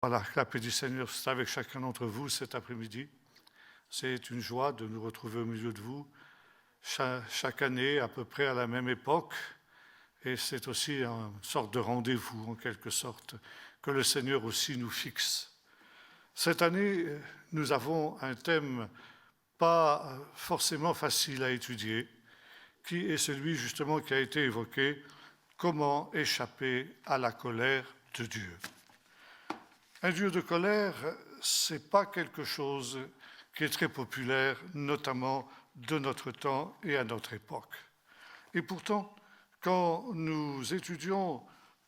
Voilà, la paix du Seigneur soit avec chacun d'entre vous cet après-midi. C'est une joie de nous retrouver au milieu de vous chaque année, à peu près à la même époque. Et c'est aussi une sorte de rendez-vous, en quelque sorte, que le Seigneur aussi nous fixe. Cette année, nous avons un thème pas forcément facile à étudier, qui est celui justement qui a été évoqué, comment échapper à la colère de Dieu. Un Dieu de colère, ce n'est pas quelque chose qui est très populaire, notamment de notre temps et à notre époque. Et pourtant, quand nous étudions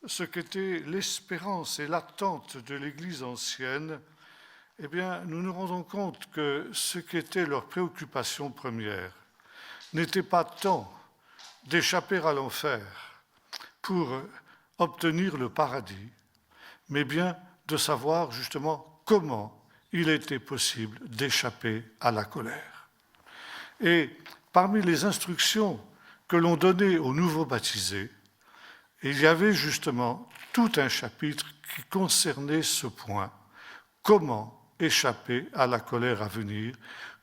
ce qu'était l'espérance et l'attente de l'Église ancienne, eh bien, nous nous rendons compte que ce qu'était leur préoccupation première n'était pas tant d'échapper à l'enfer pour obtenir le paradis, mais bien de savoir justement comment il était possible d'échapper à la colère. Et parmi les instructions que l'on donnait aux nouveaux baptisés, il y avait justement tout un chapitre qui concernait ce point, comment échapper à la colère à venir,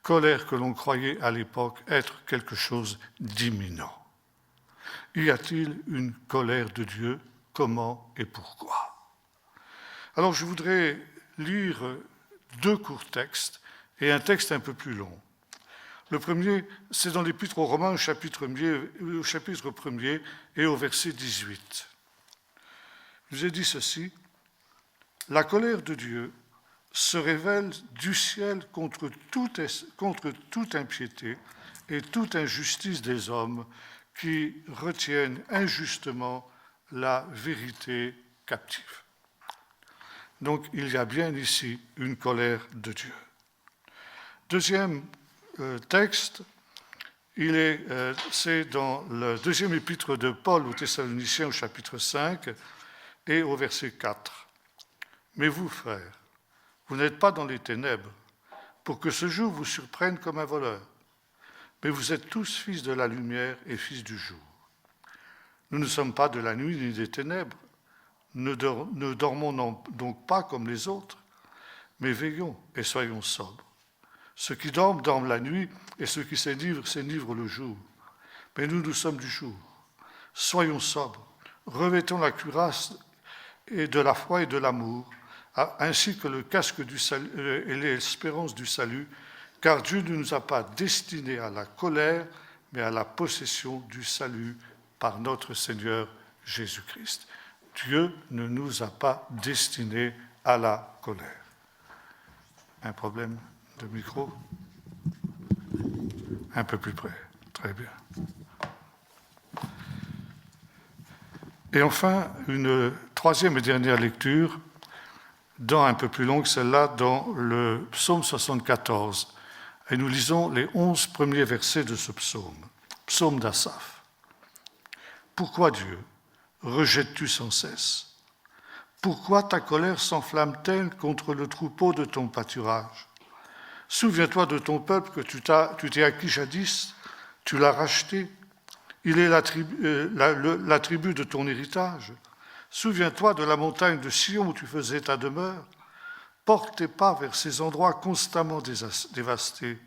colère que l'on croyait à l'époque être quelque chose d'imminent. Y a-t-il une colère de Dieu? Comment et pourquoi? Alors je voudrais lire deux courts textes et un texte un peu plus long. Le premier, c'est dans l'Épître aux Romains au chapitre 1er et au verset 18. Je vous ai dit ceci, « La colère de Dieu se révèle du ciel contre toute impiété et toute injustice des hommes qui retiennent injustement la vérité captive. » Donc, il y a bien ici une colère de Dieu. Deuxième texte, c'est dans le deuxième épître de Paul aux Thessaloniciens au chapitre 5 et au verset 4. « Mais vous, frères, vous n'êtes pas dans les ténèbres pour que ce jour vous surprenne comme un voleur, mais vous êtes tous fils de la lumière et fils du jour. Nous ne sommes pas de la nuit ni des ténèbres. Ne dormons donc pas comme les autres, mais veillons et soyons sobres. Ceux qui dorment, dorment la nuit, et ceux qui s'enivrent le jour. Mais nous sommes du jour. Soyons sobres, revêtons la cuirasse et de la foi et de l'amour, ainsi que le casque du salut et l'espérance du salut, car Dieu ne nous a pas destinés à la colère, mais à la possession du salut par notre Seigneur Jésus-Christ. Dieu ne nous a pas destinés à la colère. Un problème de micro? Un peu plus près. Très bien. Et enfin, une troisième et dernière lecture, un peu plus longue, celle-là, dans le psaume 74. Et nous lisons les 11 premiers versets de ce psaume, psaume d'Asaph. Pourquoi Dieu rejettes-tu sans cesse? Pourquoi ta colère s'enflamme-t-elle contre le troupeau de ton pâturage? Souviens-toi de ton peuple que tu t'es acquis jadis, tu l'as racheté, il est la tribu de ton héritage. Souviens-toi de la montagne de Sion où tu faisais ta demeure. Porte tes pas vers ces endroits constamment dévastés.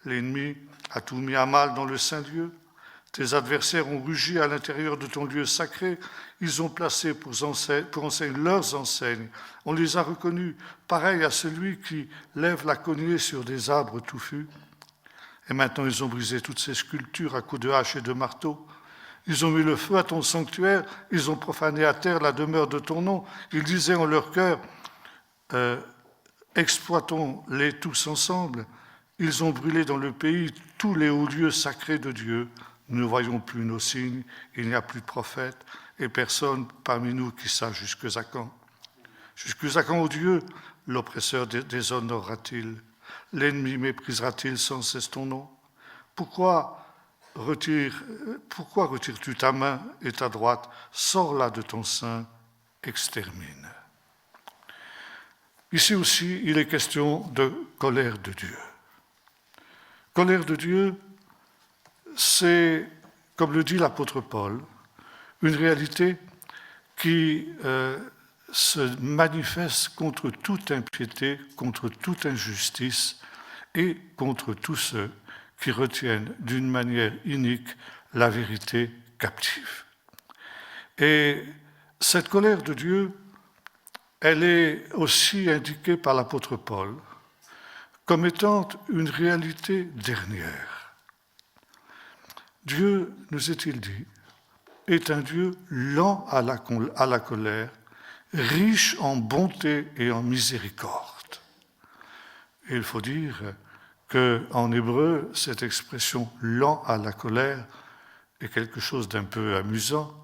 L'ennemi a tout mis à mal dans le saint lieu. Tes adversaires ont rugi à l'intérieur de ton lieu sacré. Ils ont placé pour enseigne leurs enseignes. On les a reconnus, pareils à celui qui lève la cognée sur des arbres touffus. Et maintenant, ils ont brisé toutes ces sculptures à coups de hache et de marteau. Ils ont mis le feu à ton sanctuaire. Ils ont profané à terre la demeure de ton nom. Ils disaient en leur cœur, exploitons-les tous ensemble. Ils ont brûlé dans le pays tous les hauts lieux sacrés de Dieu. Nous ne voyons plus nos signes, il n'y a plus de prophètes, et personne parmi nous qui sache jusqu'à quand. Jusqu'à quand, ô Dieu, l'oppresseur déshonorera-t-il? L'ennemi méprisera-t-il sans cesse ton nom? Pourquoi retires-tu ta main et ta droite? Sors-la de ton sein, extermine. Ici aussi, il est question de colère de Dieu. Colère de Dieu, c'est, comme le dit l'apôtre Paul, une réalité qui se manifeste contre toute impiété, contre toute injustice et contre tous ceux qui retiennent d'une manière inique la vérité captive. Et cette colère de Dieu, elle est aussi indiquée par l'apôtre Paul comme étant une réalité dernière. Dieu, nous est-il dit, est un Dieu lent à la colère, riche en bonté et en miséricorde. Et il faut dire qu'en hébreu, cette expression « lent à la colère » est quelque chose d'un peu amusant.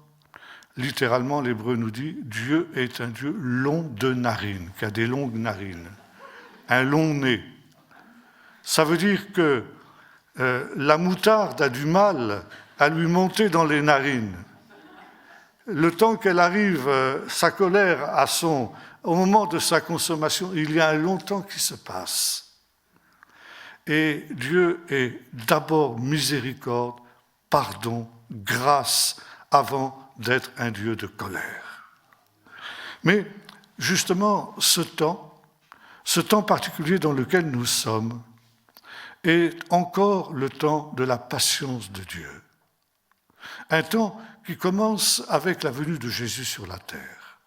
Littéralement, l'hébreu nous dit « Dieu est un Dieu long de narines », qui a des longues narines, un long nez. Ça veut dire que la moutarde a du mal à lui monter dans les narines. Le temps qu'elle arrive, sa colère, au moment de sa consommation, il y a un long temps qui se passe. Et Dieu est d'abord miséricorde, pardon, grâce, avant d'être un Dieu de colère. Mais justement, ce temps particulier dans lequel nous sommes, est encore le temps de la patience de Dieu. Un temps qui commence avec la venue de Jésus sur la terre.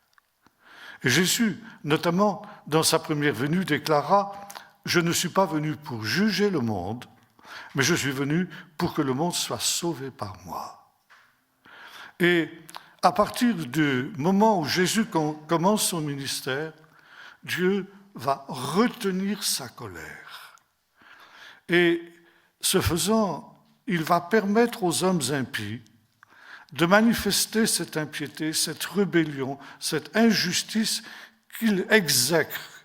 Et Jésus, notamment dans sa première venue, déclara « Je ne suis pas venu pour juger le monde, mais je suis venu pour que le monde soit sauvé par moi. » Et à partir du moment où Jésus commence son ministère, Dieu va retenir sa colère. Et ce faisant, il va permettre aux hommes impies de manifester cette impiété, cette rébellion, cette injustice qu'il exècre,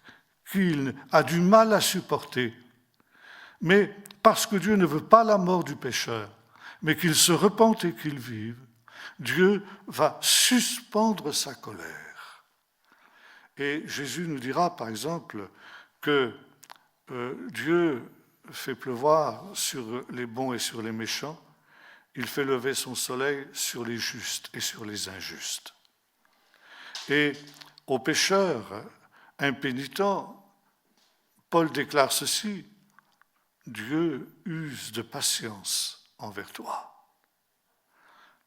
qu'il a du mal à supporter. Mais parce que Dieu ne veut pas la mort du pécheur, mais qu'il se repente et qu'il vive, Dieu va suspendre sa colère. Et Jésus nous dira, par exemple, que Dieu fait pleuvoir sur les bons et sur les méchants, il fait lever son soleil sur les justes et sur les injustes. Et aux pécheurs impénitents, Paul déclare ceci, Dieu use de patience envers toi.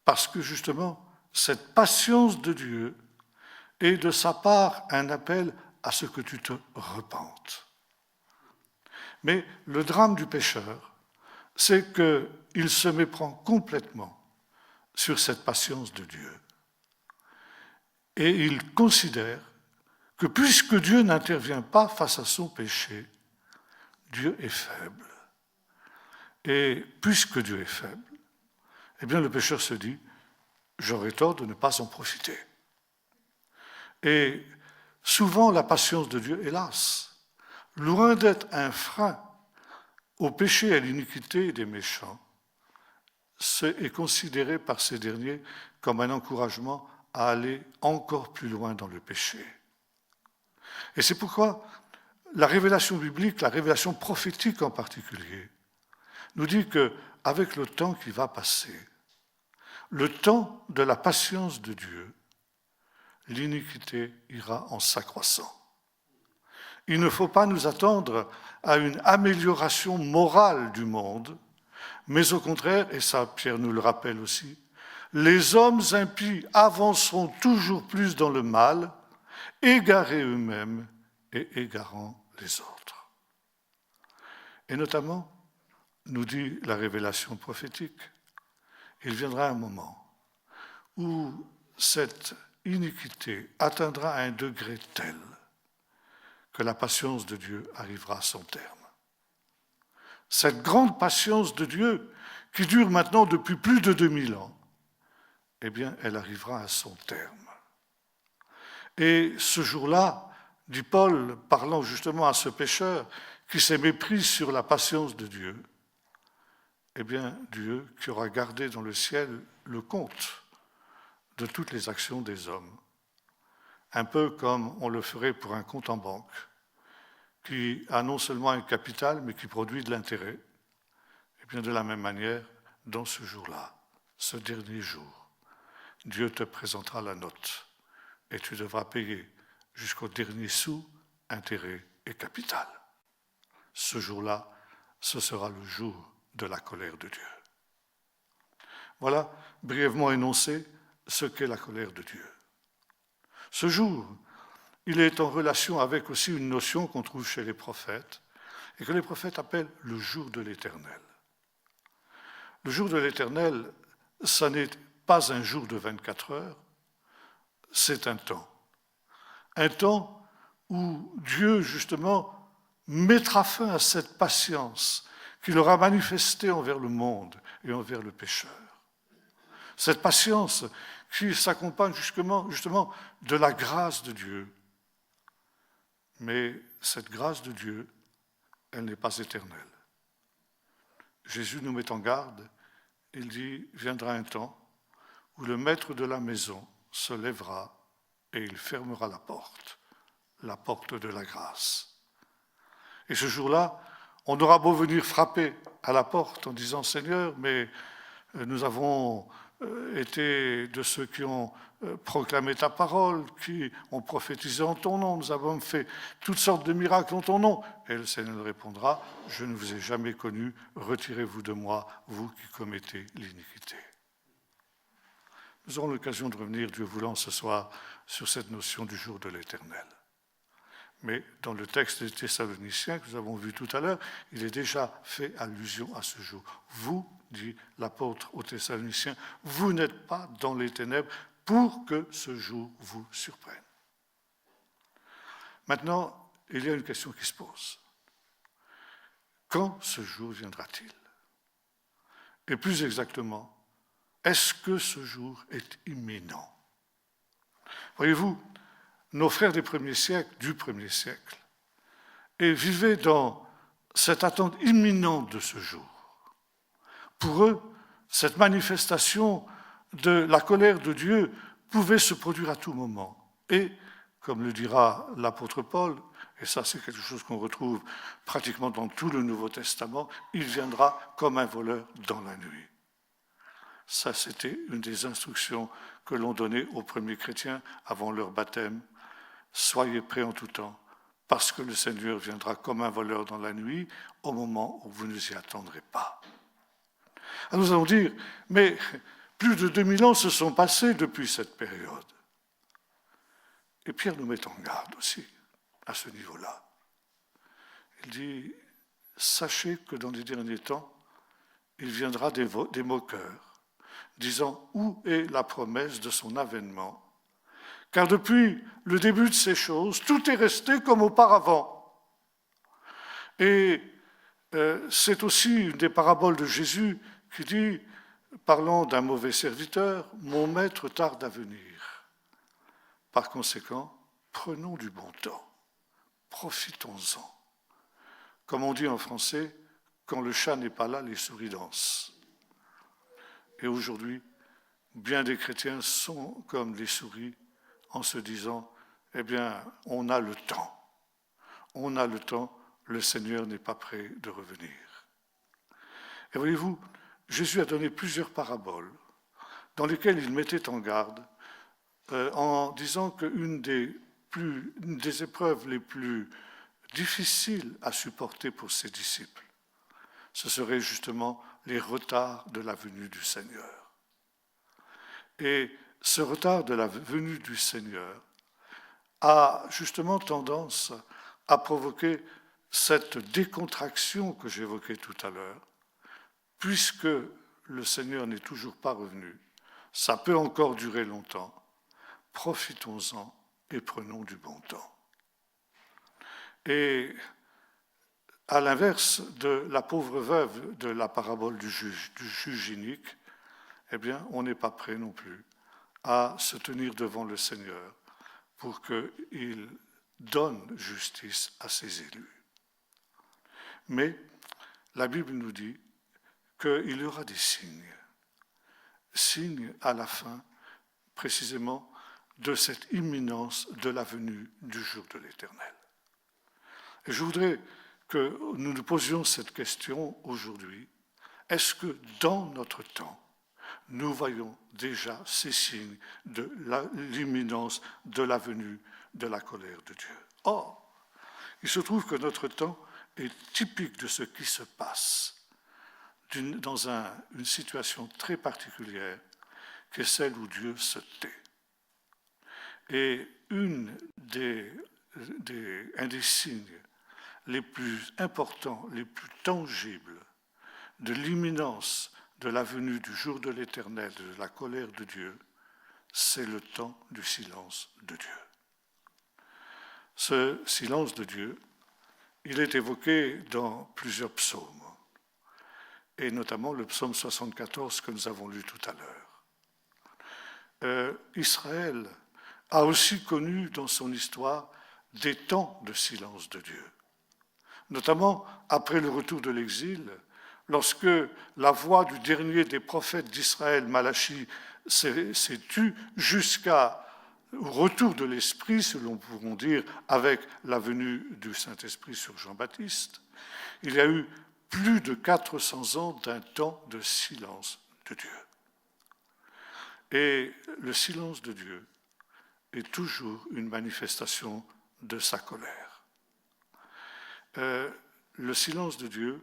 Parce que justement, cette patience de Dieu est de sa part un appel à ce que tu te repentes. Mais le drame du pécheur, c'est qu'il se méprend complètement sur cette patience de Dieu. Et il considère que puisque Dieu n'intervient pas face à son péché, Dieu est faible. Et puisque Dieu est faible, eh bien le pécheur se dit, j'aurais tort de ne pas en profiter. Et souvent la patience de Dieu, hélas, loin d'être un frein au péché et à l'iniquité des méchants, est considéré par ces derniers comme un encouragement à aller encore plus loin dans le péché. Et c'est pourquoi la révélation biblique, la révélation prophétique en particulier, nous dit qu'avec le temps qui va passer, le temps de la patience de Dieu, l'iniquité ira en s'accroissant. Il ne faut pas nous attendre à une amélioration morale du monde, mais au contraire, et ça Pierre nous le rappelle aussi, les hommes impies avanceront toujours plus dans le mal, égarés eux-mêmes et égarant les autres. Et notamment, nous dit la révélation prophétique, il viendra un moment où cette iniquité atteindra un degré tel que la patience de Dieu arrivera à son terme. Cette grande patience de Dieu, qui dure maintenant depuis plus de 2000 ans, eh bien, elle arrivera à son terme. Et ce jour-là, dit Paul, parlant justement à ce pécheur qui s'est mépris sur la patience de Dieu, eh bien, Dieu qui aura gardé dans le ciel le compte de toutes les actions des hommes, un peu comme on le ferait pour un compte en banque, qui a non seulement un capital, mais qui produit de l'intérêt. Et bien de la même manière, dans ce jour-là, ce dernier jour, Dieu te présentera la note et tu devras payer jusqu'au dernier sou, intérêt et capital. Ce jour-là, ce sera le jour de la colère de Dieu. Voilà, brièvement énoncé, ce qu'est la colère de Dieu. Ce jour, il est en relation avec aussi une notion qu'on trouve chez les prophètes et que les prophètes appellent le jour de l'Éternel. Le jour de l'Éternel, ça n'est pas un jour de 24 heures, c'est un temps. Un temps où Dieu, justement, mettra fin à cette patience qu'il aura manifestée envers le monde et envers le pécheur. Cette patience qui s'accompagne justement de la grâce de Dieu. Mais cette grâce de Dieu, elle n'est pas éternelle. Jésus nous met en garde, il dit, viendra un temps où le maître de la maison se lèvera et il fermera la porte de la grâce. Et ce jour-là, on aura beau venir frapper à la porte en disant, Seigneur, mais nous avons été de ceux qui ont proclamé ta parole, qui ont prophétisé en ton nom, nous avons fait toutes sortes de miracles en ton nom. Et le Seigneur répondra, je ne vous ai jamais connu, retirez-vous de moi, vous qui commettez l'iniquité. Nous aurons l'occasion de revenir, Dieu voulant, ce soir, sur cette notion du jour de l'Éternel. Mais dans le texte des Thessaloniciens que nous avons vu tout à l'heure, il est déjà fait allusion à ce jour. Vous, dit l'apôtre aux Thessaloniciens, vous n'êtes pas dans les ténèbres pour que ce jour vous surprenne. Maintenant, il y a une question qui se pose. Quand ce jour viendra-t-il? Et plus exactement, est-ce que ce jour est imminent? Voyez-vous, nos frères du premier siècle, et vivaient dans cette attente imminente de ce jour. Pour eux, cette manifestation de la colère de Dieu pouvait se produire à tout moment. Et, comme le dira l'apôtre Paul, et ça c'est quelque chose qu'on retrouve pratiquement dans tout le Nouveau Testament, il viendra comme un voleur dans la nuit. Ça, c'était une des instructions que l'on donnait aux premiers chrétiens avant leur baptême. Soyez prêts en tout temps, parce que le Seigneur viendra comme un voleur dans la nuit, au moment où vous ne vous y attendrez pas. Alors nous allons dire, mais plus de 2000 ans se sont passés depuis cette période. Et Pierre nous met en garde aussi, à ce niveau-là. Il dit, sachez que dans les derniers temps, il viendra des moqueurs, disant, où est la promesse de son avènement? Car depuis le début de ces choses, tout est resté comme auparavant. Et c'est aussi une des paraboles de Jésus qui dit, parlant d'un mauvais serviteur, « Mon maître tarde à venir. » Par conséquent, prenons du bon temps, profitons-en. Comme on dit en français, quand le chat n'est pas là, les souris dansent. Et aujourd'hui, bien des chrétiens sont comme les souris, en se disant, eh bien, on a le temps. On a le temps, le Seigneur n'est pas prêt de revenir. Et voyez-vous, Jésus a donné plusieurs paraboles dans lesquelles il mettait en garde en disant qu'une des épreuves les plus difficiles à supporter pour ses disciples, ce serait justement les retards de la venue du Seigneur. Et ce retard de la venue du Seigneur a justement tendance à provoquer cette décontraction que j'évoquais tout à l'heure. Puisque le Seigneur n'est toujours pas revenu, ça peut encore durer longtemps. Profitons-en et prenons du bon temps. Et à l'inverse de la pauvre veuve de la parabole du juge inique, eh bien, on n'est pas prêt non plus à se tenir devant le Seigneur pour qu'il donne justice à ses élus. Mais la Bible nous dit qu'il y aura des signes à la fin, précisément, de cette imminence de la venue du jour de l'Éternel. Et je voudrais que nous nous posions cette question aujourd'hui. Est-ce que dans notre temps, nous voyons déjà ces signes de l'imminence de la venue de la colère de Dieu. Or, il se trouve que notre temps est typique de ce qui se passe dans une situation très particulière, qui est celle où Dieu se tait. Et un des signes les plus importants, les plus tangibles de l'imminence de la venue du jour de l'Éternel, de la colère de Dieu, c'est le temps du silence de Dieu. Ce silence de Dieu, il est évoqué dans plusieurs psaumes, et notamment le psaume 74 que nous avons lu tout à l'heure. Israël a aussi connu dans son histoire des temps de silence de Dieu, notamment après le retour de l'exil, lorsque la voix du dernier des prophètes d'Israël, Malachie, s'est tue jusqu'au retour de l'Esprit, si l'on pourrait dire, avec la venue du Saint-Esprit sur Jean-Baptiste. Il y a eu plus de 400 ans d'un temps de silence de Dieu. Et le silence de Dieu est toujours une manifestation de sa colère. Le silence de Dieu,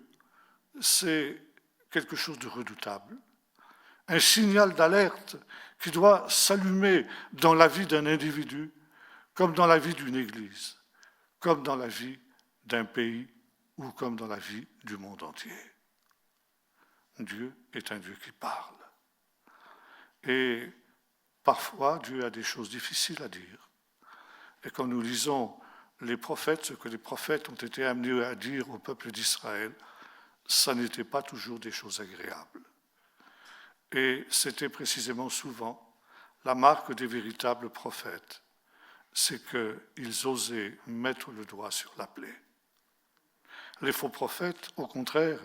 c'est quelque chose de redoutable, un signal d'alerte qui doit s'allumer dans la vie d'un individu, comme dans la vie d'une église, comme dans la vie d'un pays ou comme dans la vie du monde entier. Dieu est un Dieu qui parle. Et parfois, Dieu a des choses difficiles à dire. Et quand nous lisons les prophètes, ce que les prophètes ont été amenés à dire au peuple d'Israël, ça n'était pas toujours des choses agréables. Et c'était précisément souvent la marque des véritables prophètes, c'est qu'ils osaient mettre le doigt sur la plaie. Les faux prophètes, au contraire,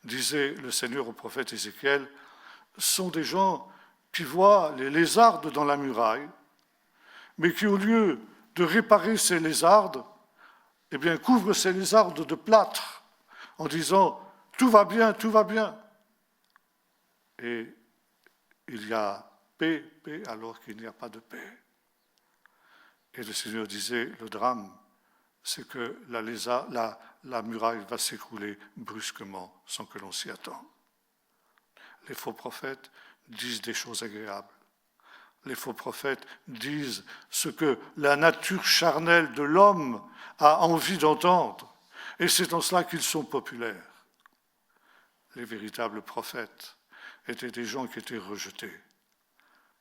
disait le Seigneur au prophète Ézéchiel, sont des gens qui voient les lézardes dans la muraille, mais qui, au lieu de réparer ces lézardes, eh bien, couvrent ces lézardes de plâtre en disant « tout va bien, tout va bien ». Et il y a paix, paix, alors qu'il n'y a pas de paix. Et le Seigneur disait, le drame, c'est que la muraille va s'écrouler brusquement, sans que l'on s'y attende. Les faux prophètes disent des choses agréables. Les faux prophètes disent ce que la nature charnelle de l'homme a envie d'entendre. Et c'est en cela qu'ils sont populaires. Les véritables prophètes étaient des gens qui étaient rejetés.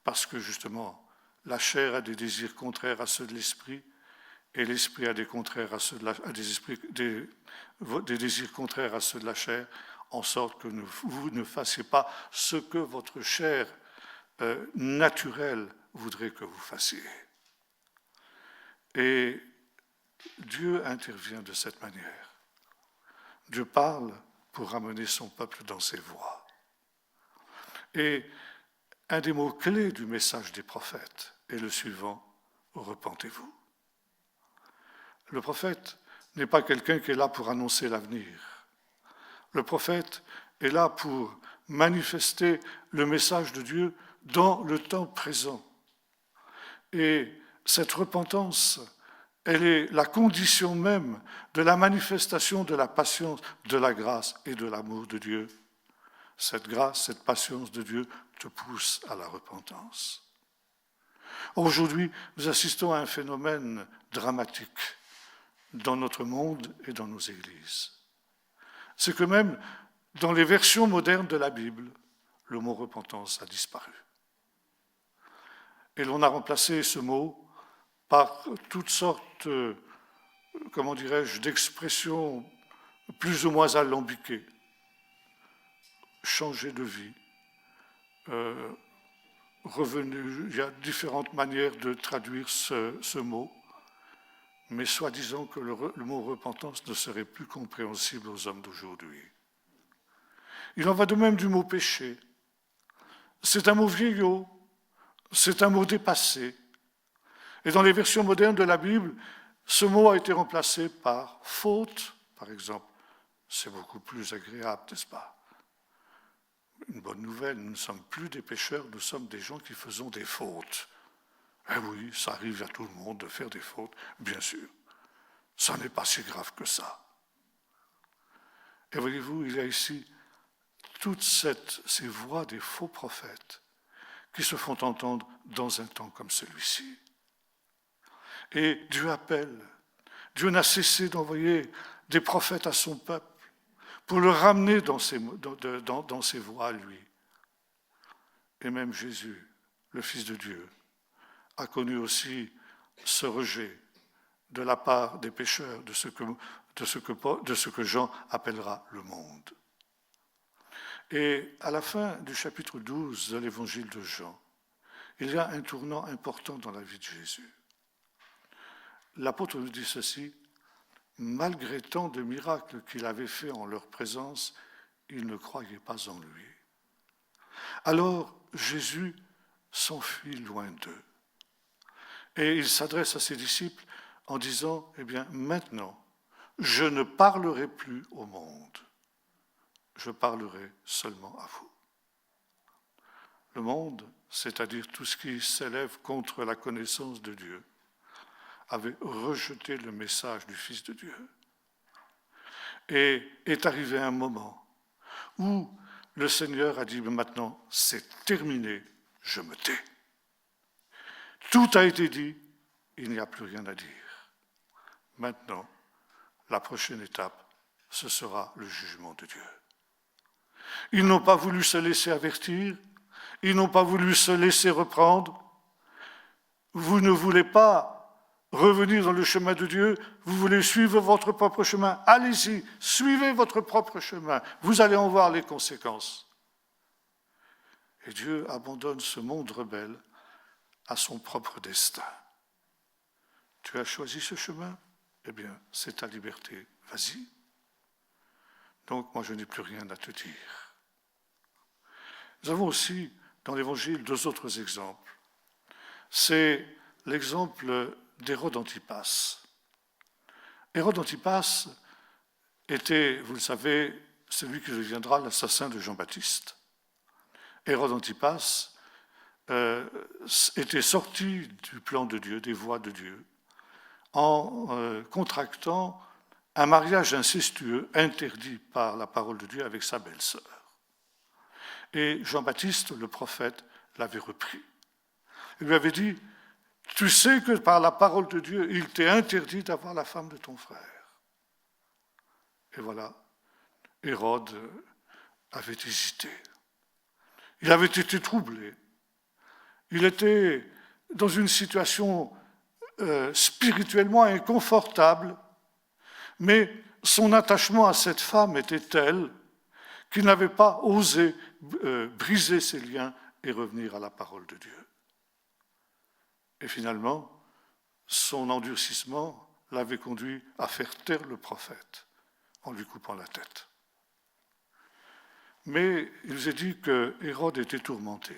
Parce que justement, la chair a des désirs contraires à ceux de l'esprit, et l'esprit a des désirs contraires à ceux de la chair, en sorte que vous ne fassiez pas ce que votre chair naturelle voudrait que vous fassiez. Et Dieu intervient de cette manière. Dieu parle pour ramener son peuple dans ses voies. Et un des mots clés du message des prophètes est le suivant, repentez-vous. Le prophète n'est pas quelqu'un qui est là pour annoncer l'avenir. Le prophète est là pour manifester le message de Dieu dans le temps présent. Et cette repentance, elle est la condition même de la manifestation de la patience, de la grâce et de l'amour de Dieu. Cette grâce, cette patience de Dieu te pousse à la repentance. Aujourd'hui, nous assistons à un phénomène dramatique dans notre monde et dans nos églises. C'est que même dans les versions modernes de la Bible, le mot repentance a disparu. Et l'on a remplacé ce mot par toutes sortes, d'expressions plus ou moins alambiquées. Changer de vie, revenu, il y a différentes manières de traduire ce mot, mais soi-disant que le mot repentance ne serait plus compréhensible aux hommes d'aujourd'hui. Il en va de même du mot péché. C'est un mot vieillot, c'est un mot dépassé. Et dans les versions modernes de la Bible, ce mot a été remplacé par faute, par exemple. C'est beaucoup plus agréable, n'est-ce pas? Une bonne nouvelle, nous ne sommes plus des pécheurs, nous sommes des gens qui faisons des fautes. Eh oui, ça arrive à tout le monde de faire des fautes, bien sûr. Ça n'est pas si grave que ça. Et voyez-vous, il y a ici toutes ces voix des faux prophètes qui se font entendre dans un temps comme celui-ci. Et Dieu appelle. Dieu n'a cessé d'envoyer des prophètes à son peuple pour le ramener dans ses voies à lui. Et même Jésus, le Fils de Dieu, a connu aussi ce rejet de la part des pécheurs, de ce que Jean appellera le monde. Et à la fin du chapitre 12 de l'évangile de Jean, il y a un tournant important dans la vie de Jésus. L'apôtre nous dit ceci: malgré tant de miracles qu'il avait faits en leur présence, ils ne croyaient pas en lui. Alors Jésus s'enfuit loin d'eux. Et il s'adresse à ses disciples en disant, eh bien, maintenant, je ne parlerai plus au monde, je parlerai seulement à vous. Le monde, c'est-à-dire tout ce qui s'élève contre la connaissance de Dieu, avait rejeté le message du Fils de Dieu. Et est arrivé un moment où le Seigneur a dit, maintenant, c'est terminé, je me tais. Tout a été dit, il n'y a plus rien à dire. Maintenant, la prochaine étape, ce sera le jugement de Dieu. Ils n'ont pas voulu se laisser avertir, ils n'ont pas voulu se laisser reprendre. Vous ne voulez pas revenir dans le chemin de Dieu, vous voulez suivre votre propre chemin. Allez-y, suivez votre propre chemin, vous allez en voir les conséquences. Et Dieu abandonne ce monde rebelle à son propre destin. Tu as choisi ce chemin? Eh bien, c'est ta liberté, vas-y. Donc, moi, je n'ai plus rien à te dire. Nous avons aussi, dans l'Évangile, deux autres exemples. C'est l'exemple d'Hérode Antipas. Hérode Antipas était, vous le savez, celui qui deviendra l'assassin de Jean-Baptiste. Hérode Antipas était sorti du plan de Dieu, des voies de Dieu, en contractant un mariage incestueux interdit par la parole de Dieu avec sa belle-sœur. Et Jean-Baptiste, le prophète, l'avait repris. Il lui avait dit, tu sais que par la parole de Dieu, il t'est interdit d'avoir la femme de ton frère. Et voilà, Hérode avait hésité. Il avait été troublé. Il était dans une situation spirituellement inconfortable, mais son attachement à cette femme était tel qu'il n'avait pas osé briser ses liens et revenir à la parole de Dieu. Et finalement, son endurcissement l'avait conduit à faire taire le prophète en lui coupant la tête. Mais il nous est dit que Hérode était tourmenté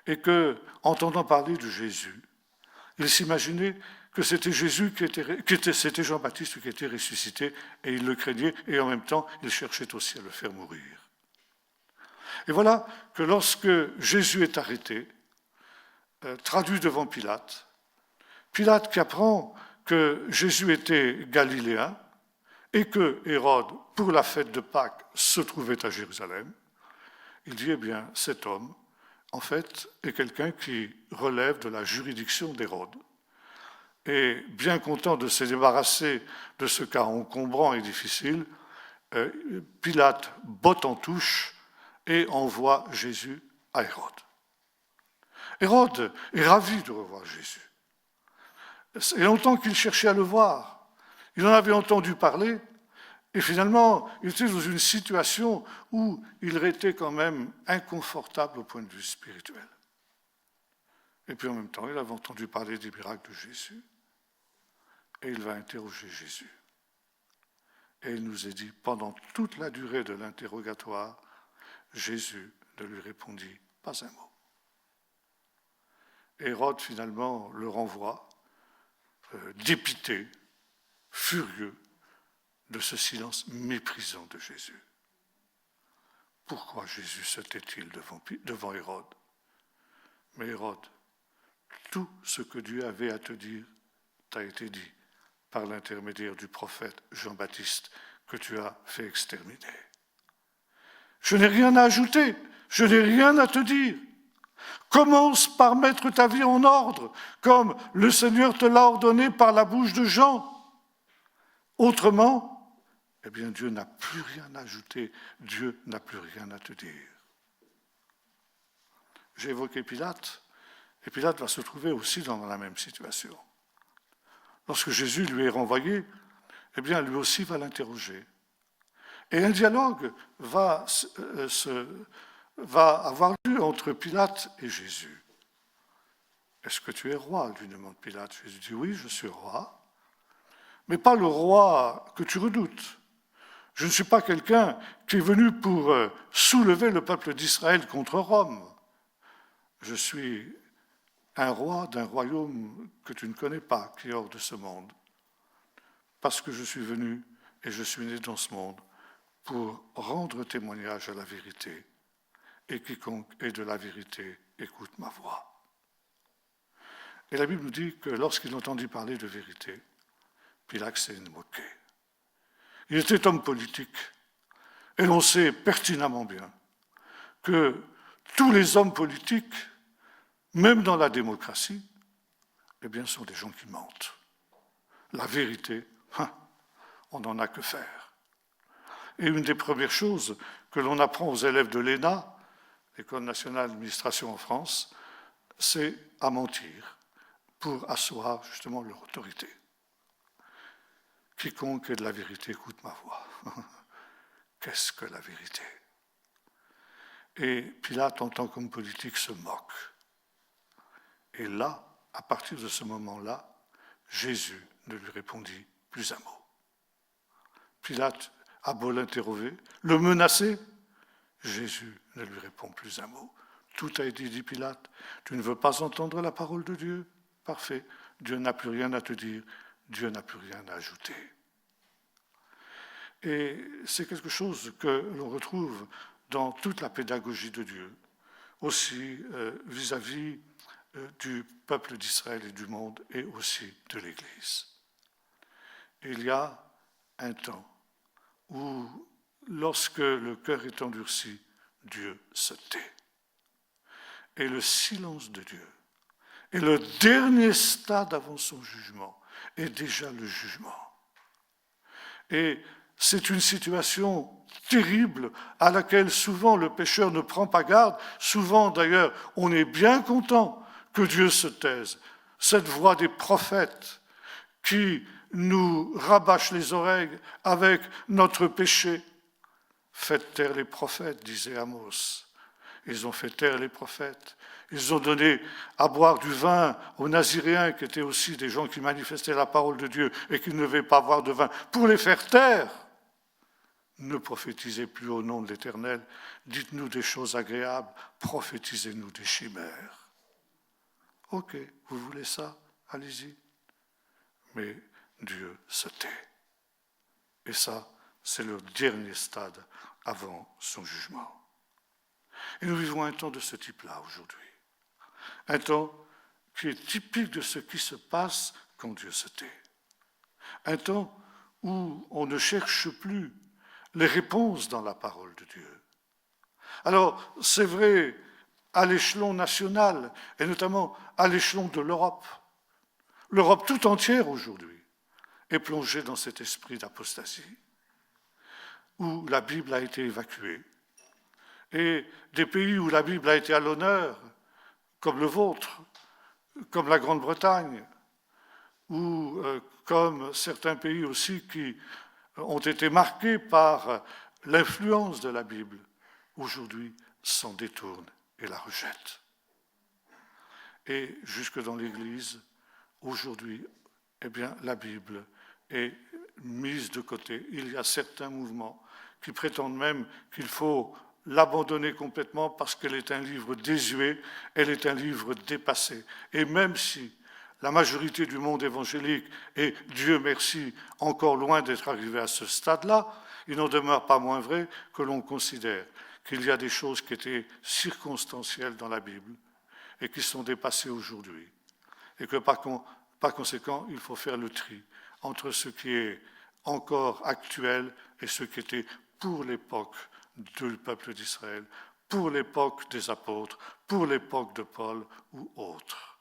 et que, entendant parler de Jésus, il s'imaginait que c'était Jésus c'était Jean-Baptiste qui était ressuscité, et il le craignait, et en même temps, il cherchait aussi à le faire mourir. Et voilà que lorsque Jésus est arrêté, traduit devant Pilate, Pilate qui apprend que Jésus était galiléen et que Hérode, pour la fête de Pâques, se trouvait à Jérusalem, il dit, eh bien, cet homme, en fait, est quelqu'un qui relève de la juridiction d'Hérode. Et bien content de se débarrasser de ce cas encombrant et difficile, Pilate botte en touche et envoie Jésus à Hérode. Hérode est ravi de revoir Jésus. Il y a longtemps qu'il cherchait à le voir. Il en avait entendu parler, et finalement, il était dans une situation où il était quand même inconfortable au point de vue spirituel. Et puis en même temps, il avait entendu parler des miracles de Jésus. Et il va interroger Jésus. Et il nous est dit, pendant toute la durée de l'interrogatoire, Jésus ne lui répondit pas un mot. Hérode, finalement, le renvoie, dépité, furieux de ce silence méprisant de Jésus. Pourquoi Jésus se tait-il devant Hérode? Mais Hérode tout ce que Dieu avait à te dire t'a été dit par l'intermédiaire du prophète Jean-Baptiste que tu as fait exterminer. Je n'ai rien à ajouter, je n'ai rien à te dire. Commence par mettre ta vie en ordre, comme le Seigneur te l'a ordonné par la bouche de Jean. Autrement, eh bien Dieu n'a plus rien à ajouter, Dieu n'a plus rien à te dire. J'ai évoqué Pilate, et Pilate va se trouver aussi dans la même situation. Lorsque Jésus lui est renvoyé, eh bien lui aussi va l'interroger. Et un dialogue va avoir lieu entre Pilate et Jésus. Est-ce que tu es roi, lui demande Pilate. Jésus dit oui, je suis roi, mais pas le roi que tu redoutes. Je ne suis pas quelqu'un qui est venu pour soulever le peuple d'Israël contre Rome. Je suis un roi d'un royaume que tu ne connais pas, qui est hors de ce monde. Parce que je suis venu et je suis né dans ce monde pour rendre témoignage à la vérité. Et quiconque est de la vérité écoute ma voix. Et la Bible nous dit que lorsqu'il entendit parler de vérité, Pilate s'est moqué. Il était homme politique. Et l'on sait pertinemment bien que tous les hommes politiques, même dans la démocratie, eh bien, sont des gens qui mentent. La vérité, on n'en a que faire. Et une des premières choses que l'on apprend aux élèves de l'ENA, l'École nationale d'administration en France, c'est à mentir pour asseoir justement leur autorité. Quiconque est de la vérité écoute ma voix. Qu'est-ce que la vérité? Et Pilate, en tant qu'homme politique, se moque. Et là, à partir de ce moment-là, Jésus ne lui répondit plus un mot. Pilate a beau l'interroger, le menacer, Jésus ne lui répond plus un mot. Tout a été dit, Pilate. Tu ne veux pas entendre la parole de Dieu? Parfait. Dieu n'a plus rien à te dire. Dieu n'a plus rien à ajouter. Et c'est quelque chose que l'on retrouve dans toute la pédagogie de Dieu, aussi vis-à-vis du peuple d'Israël et du monde, et aussi de l'Église. Il y a un temps où, lorsque le cœur est endurci, Dieu se tait. Et le silence de Dieu est le dernier stade avant son jugement, est déjà le jugement. Et c'est une situation terrible à laquelle souvent le pécheur ne prend pas garde. Souvent, d'ailleurs, on est bien content que Dieu se taise. Cette voix des prophètes qui nous rabâche les oreilles avec notre péché. Faites taire les prophètes, disait Amos. Ils ont fait taire les prophètes. Ils ont donné à boire du vin aux Naziréens, qui étaient aussi des gens qui manifestaient la parole de Dieu et qui ne devaient pas boire de vin, pour les faire taire. Ne prophétisez plus au nom de l'Éternel. Dites-nous des choses agréables. Prophétisez-nous des chimères. Ok, vous voulez ça? Allez-y. Mais Dieu se tait. Et ça, c'est le dernier stade avant son jugement. Et nous vivons un temps de ce type-là aujourd'hui. Un temps qui est typique de ce qui se passe quand Dieu se tait. Un temps où on ne cherche plus les réponses dans la parole de Dieu. Alors, c'est vrai à l'échelon national, et notamment à l'échelon de l'Europe. L'Europe tout entière aujourd'hui est plongée dans cet esprit d'apostasie, où la Bible a été évacuée. Et des pays où la Bible a été à l'honneur, comme le vôtre, comme la Grande-Bretagne, ou comme certains pays aussi qui ont été marqués par l'influence de la Bible, aujourd'hui s'en détournent et la rejettent. Et jusque dans l'Église, aujourd'hui, eh bien, la Bible est mise de côté. Il y a certains mouvements qui prétendent même qu'il faut l'abandonner complètement parce qu'elle est un livre désuet, elle est un livre dépassé. Et même si la majorité du monde évangélique est, Dieu merci, encore loin d'être arrivé à ce stade-là, il n'en demeure pas moins vrai que l'on considère qu'il y a des choses qui étaient circonstancielles dans la Bible et qui sont dépassées aujourd'hui. et que par conséquent, il faut faire le tri entre ce qui est encore actuel et ce qui était pour l'époque du peuple d'Israël, pour l'époque des apôtres, pour l'époque de Paul ou autres.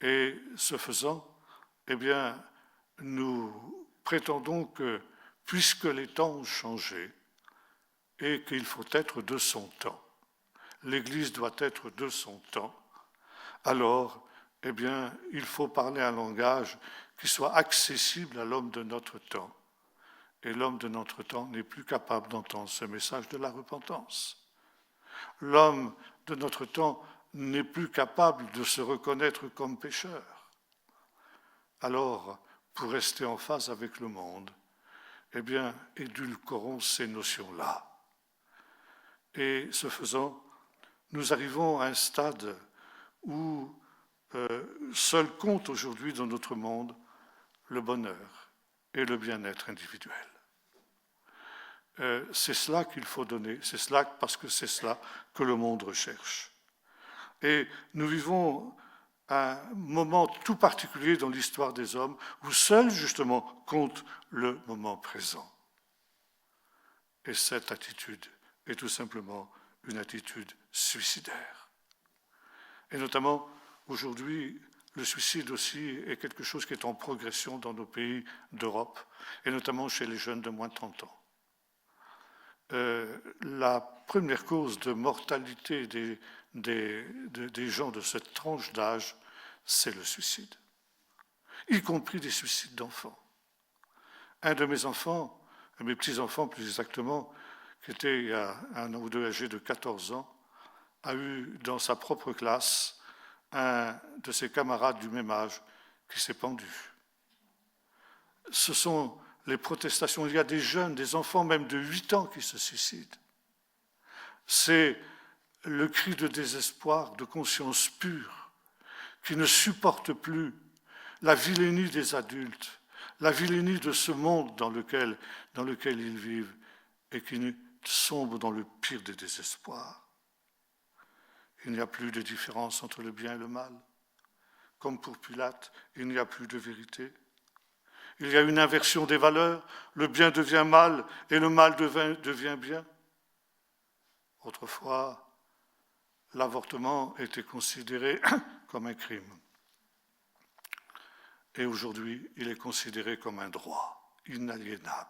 Et ce faisant, eh bien, nous prétendons que, puisque les temps ont changé et qu'il faut être de son temps, l'Église doit être de son temps, alors, eh bien, il faut parler un langage qui soit accessible à l'homme de notre temps. Et l'homme de notre temps n'est plus capable d'entendre ce message de la repentance. L'homme de notre temps n'est plus capable de se reconnaître comme pécheur. Alors, pour rester en phase avec le monde, eh bien, édulcorons ces notions-là. Et ce faisant, nous arrivons à un stade où seul compte aujourd'hui dans notre monde le bonheur et le bien-être individuel. C'est cela qu'il faut donner, c'est cela parce que c'est cela que le monde recherche. Et nous vivons un moment tout particulier dans l'histoire des hommes où seul justement compte le moment présent. Et cette attitude est tout simplement une attitude suicidaire. Et notamment, aujourd'hui, le suicide aussi est quelque chose qui est en progression dans nos pays d'Europe, et notamment chez les jeunes de moins de 30 ans. La première cause de mortalité des gens de cette tranche d'âge, c'est le suicide, y compris des suicides d'enfants. Un de mes enfants, mes petits-enfants plus exactement, qui était il y a un an ou deux âgé de 14 ans, a eu dans sa propre classe un de ses camarades du même âge qui s'est pendu. Ce sont les protestations. Il y a des jeunes, des enfants même de 8 ans qui se suicident. C'est le cri de désespoir, de conscience pure, qui ne supporte plus la vilainie des adultes, la vilainie de ce monde dans lequel ils vivent et qui sombre dans le pire des désespoirs. Il n'y a plus de différence entre le bien et le mal. Comme pour Pilate, il n'y a plus de vérité. Il y a une inversion des valeurs, le bien devient mal et le mal devient bien. Autrefois, l'avortement était considéré comme un crime. Et aujourd'hui, il est considéré comme un droit inaliénable.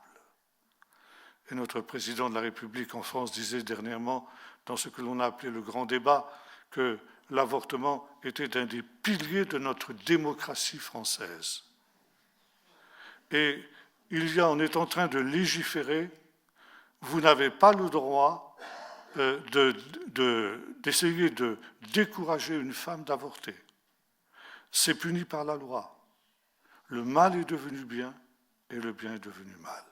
Et notre président de la République en France disait dernièrement, dans ce que l'on a appelé le grand débat, que l'avortement était un des piliers de notre démocratie française. Et on est en train de légiférer, vous n'avez pas le droit d'essayer de décourager une femme d'avorter. C'est puni par la loi. Le mal est devenu bien et le bien est devenu mal.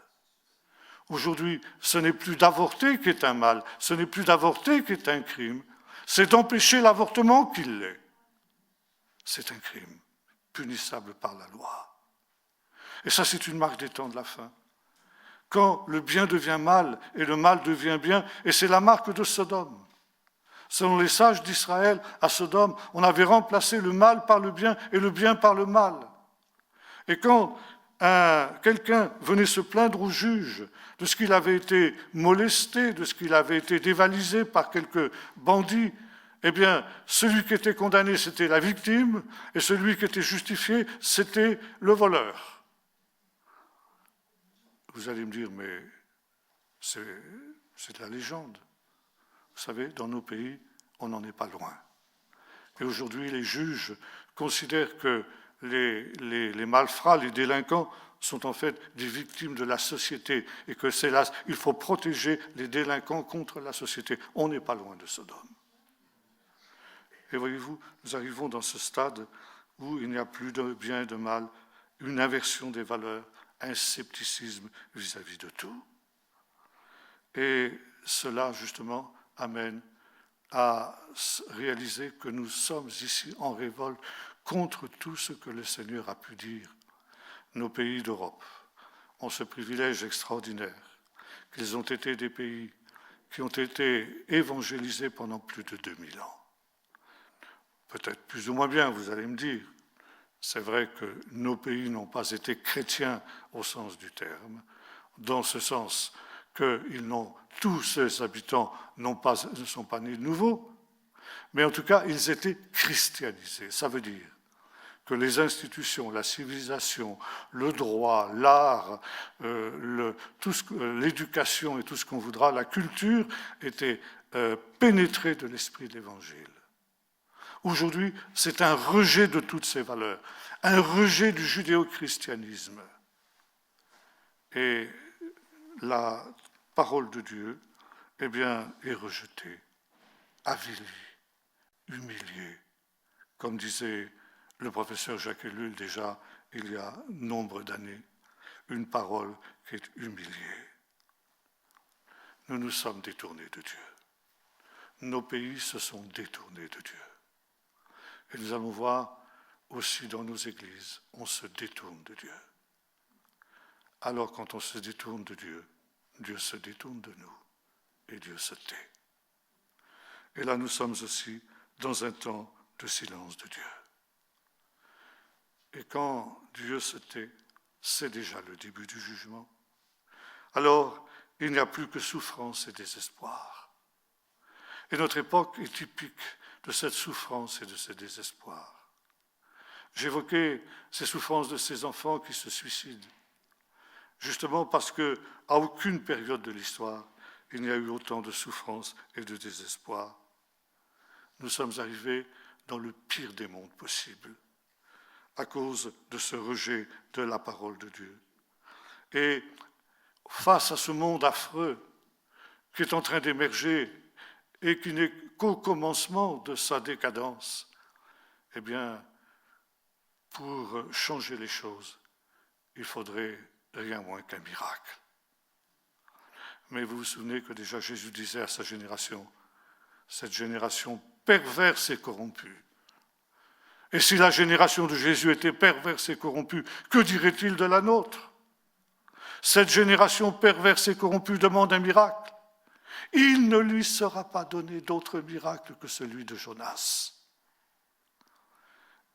Aujourd'hui, ce n'est plus d'avorter qui est un mal, ce n'est plus d'avorter qui est un crime, c'est d'empêcher l'avortement qui l'est. C'est un crime, punissable par la loi. Et ça, c'est une marque des temps de la fin. Quand le bien devient mal et le mal devient bien, et c'est la marque de Sodome. Selon les sages d'Israël, à Sodome, on avait remplacé le mal par le bien et le bien par le mal. Et quand quelqu'un venait se plaindre au juge de ce qu'il avait été molesté, de ce qu'il avait été dévalisé par quelques bandits, eh bien, celui qui était condamné, c'était la victime, et celui qui était justifié, c'était le voleur. Vous allez me dire, mais c'est de la légende. Vous savez, dans nos pays, on n'en est pas loin. Et aujourd'hui, les juges considèrent que les malfrats, les délinquants, sont en fait des victimes de la société et que c'est là, il faut protéger les délinquants contre la société. On n'est pas loin de Sodome. Et voyez-vous, nous arrivons dans ce stade où il n'y a plus de bien et de mal, une inversion des valeurs, un scepticisme vis-à-vis de tout. Et cela, justement, amène à réaliser que nous sommes ici en révolte contre tout ce que le Seigneur a pu dire. Nos pays d'Europe ont ce privilège extraordinaire qu'ils ont été des pays qui ont été évangélisés pendant plus de 2000 ans. Peut-être plus ou moins bien, vous allez me dire, C'est vrai que nos pays n'ont pas été chrétiens au sens du terme, dans ce sens que tous ces habitants ne sont pas nés de nouveau, mais en tout cas, ils étaient christianisés. Ça veut dire que les institutions, la civilisation, le droit, l'art, l'éducation et tout ce qu'on voudra, la culture étaient pénétrés de l'esprit de l'Évangile. Aujourd'hui, c'est un rejet de toutes ces valeurs, un rejet du judéo-christianisme. Et la parole de Dieu, eh bien, est rejetée, avilie, humiliée, comme disait le professeur Jacques Ellul déjà il y a nombre d'années, une parole qui est humiliée. Nous nous sommes détournés de Dieu. Nos pays se sont détournés de Dieu. Et nous allons voir aussi dans nos églises, on se détourne de Dieu. Alors quand on se détourne de Dieu, Dieu se détourne de nous et Dieu se tait. Et là, nous sommes aussi dans un temps de silence de Dieu. Et quand Dieu se tait, c'est déjà le début du jugement. Alors, il n'y a plus que souffrance et désespoir. Et notre époque est typique de cette souffrance et de ce désespoir. J'évoquais ces souffrances de ces enfants qui se suicident, justement parce qu'à aucune période de l'histoire, il n'y a eu autant de souffrance et de désespoir. Nous sommes arrivés dans le pire des mondes possibles, à cause de ce rejet de la parole de Dieu. Et face à ce monde affreux qui est en train d'émerger et qui n'est qu'au commencement de sa décadence, eh bien, pour changer les choses, il faudrait rien moins qu'un miracle. Mais vous vous souvenez que déjà Jésus disait à sa génération, cette génération perverse et corrompue. Et si la génération de Jésus était perverse et corrompue, que dirait-il de la nôtre? Cette génération perverse et corrompue demande un miracle. Il ne lui sera pas donné d'autre miracle que celui de Jonas.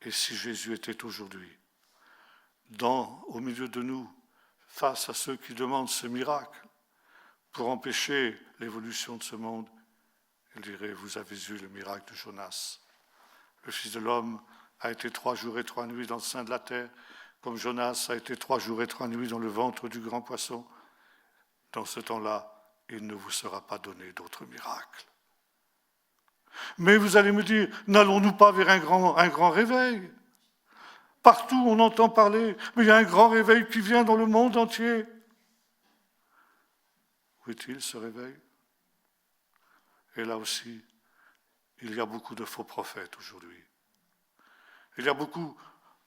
Et si Jésus était aujourd'hui au milieu de nous, face à ceux qui demandent ce miracle, pour empêcher l'évolution de ce monde, il dirait, vous avez eu le miracle de Jonas. Le Fils de l'homme a été 3 jours et 3 nuits dans le sein de la terre, comme Jonas a été 3 jours et 3 nuits dans le ventre du grand poisson. Dans ce temps-là, il ne vous sera pas donné d'autre miracle. Mais vous allez me dire, n'allons-nous pas vers un grand réveil? Partout on entend parler, mais il y a un grand réveil qui vient dans le monde entier. Où est-il ce réveil? Et là aussi, il y a beaucoup de faux prophètes aujourd'hui. Il y a beaucoup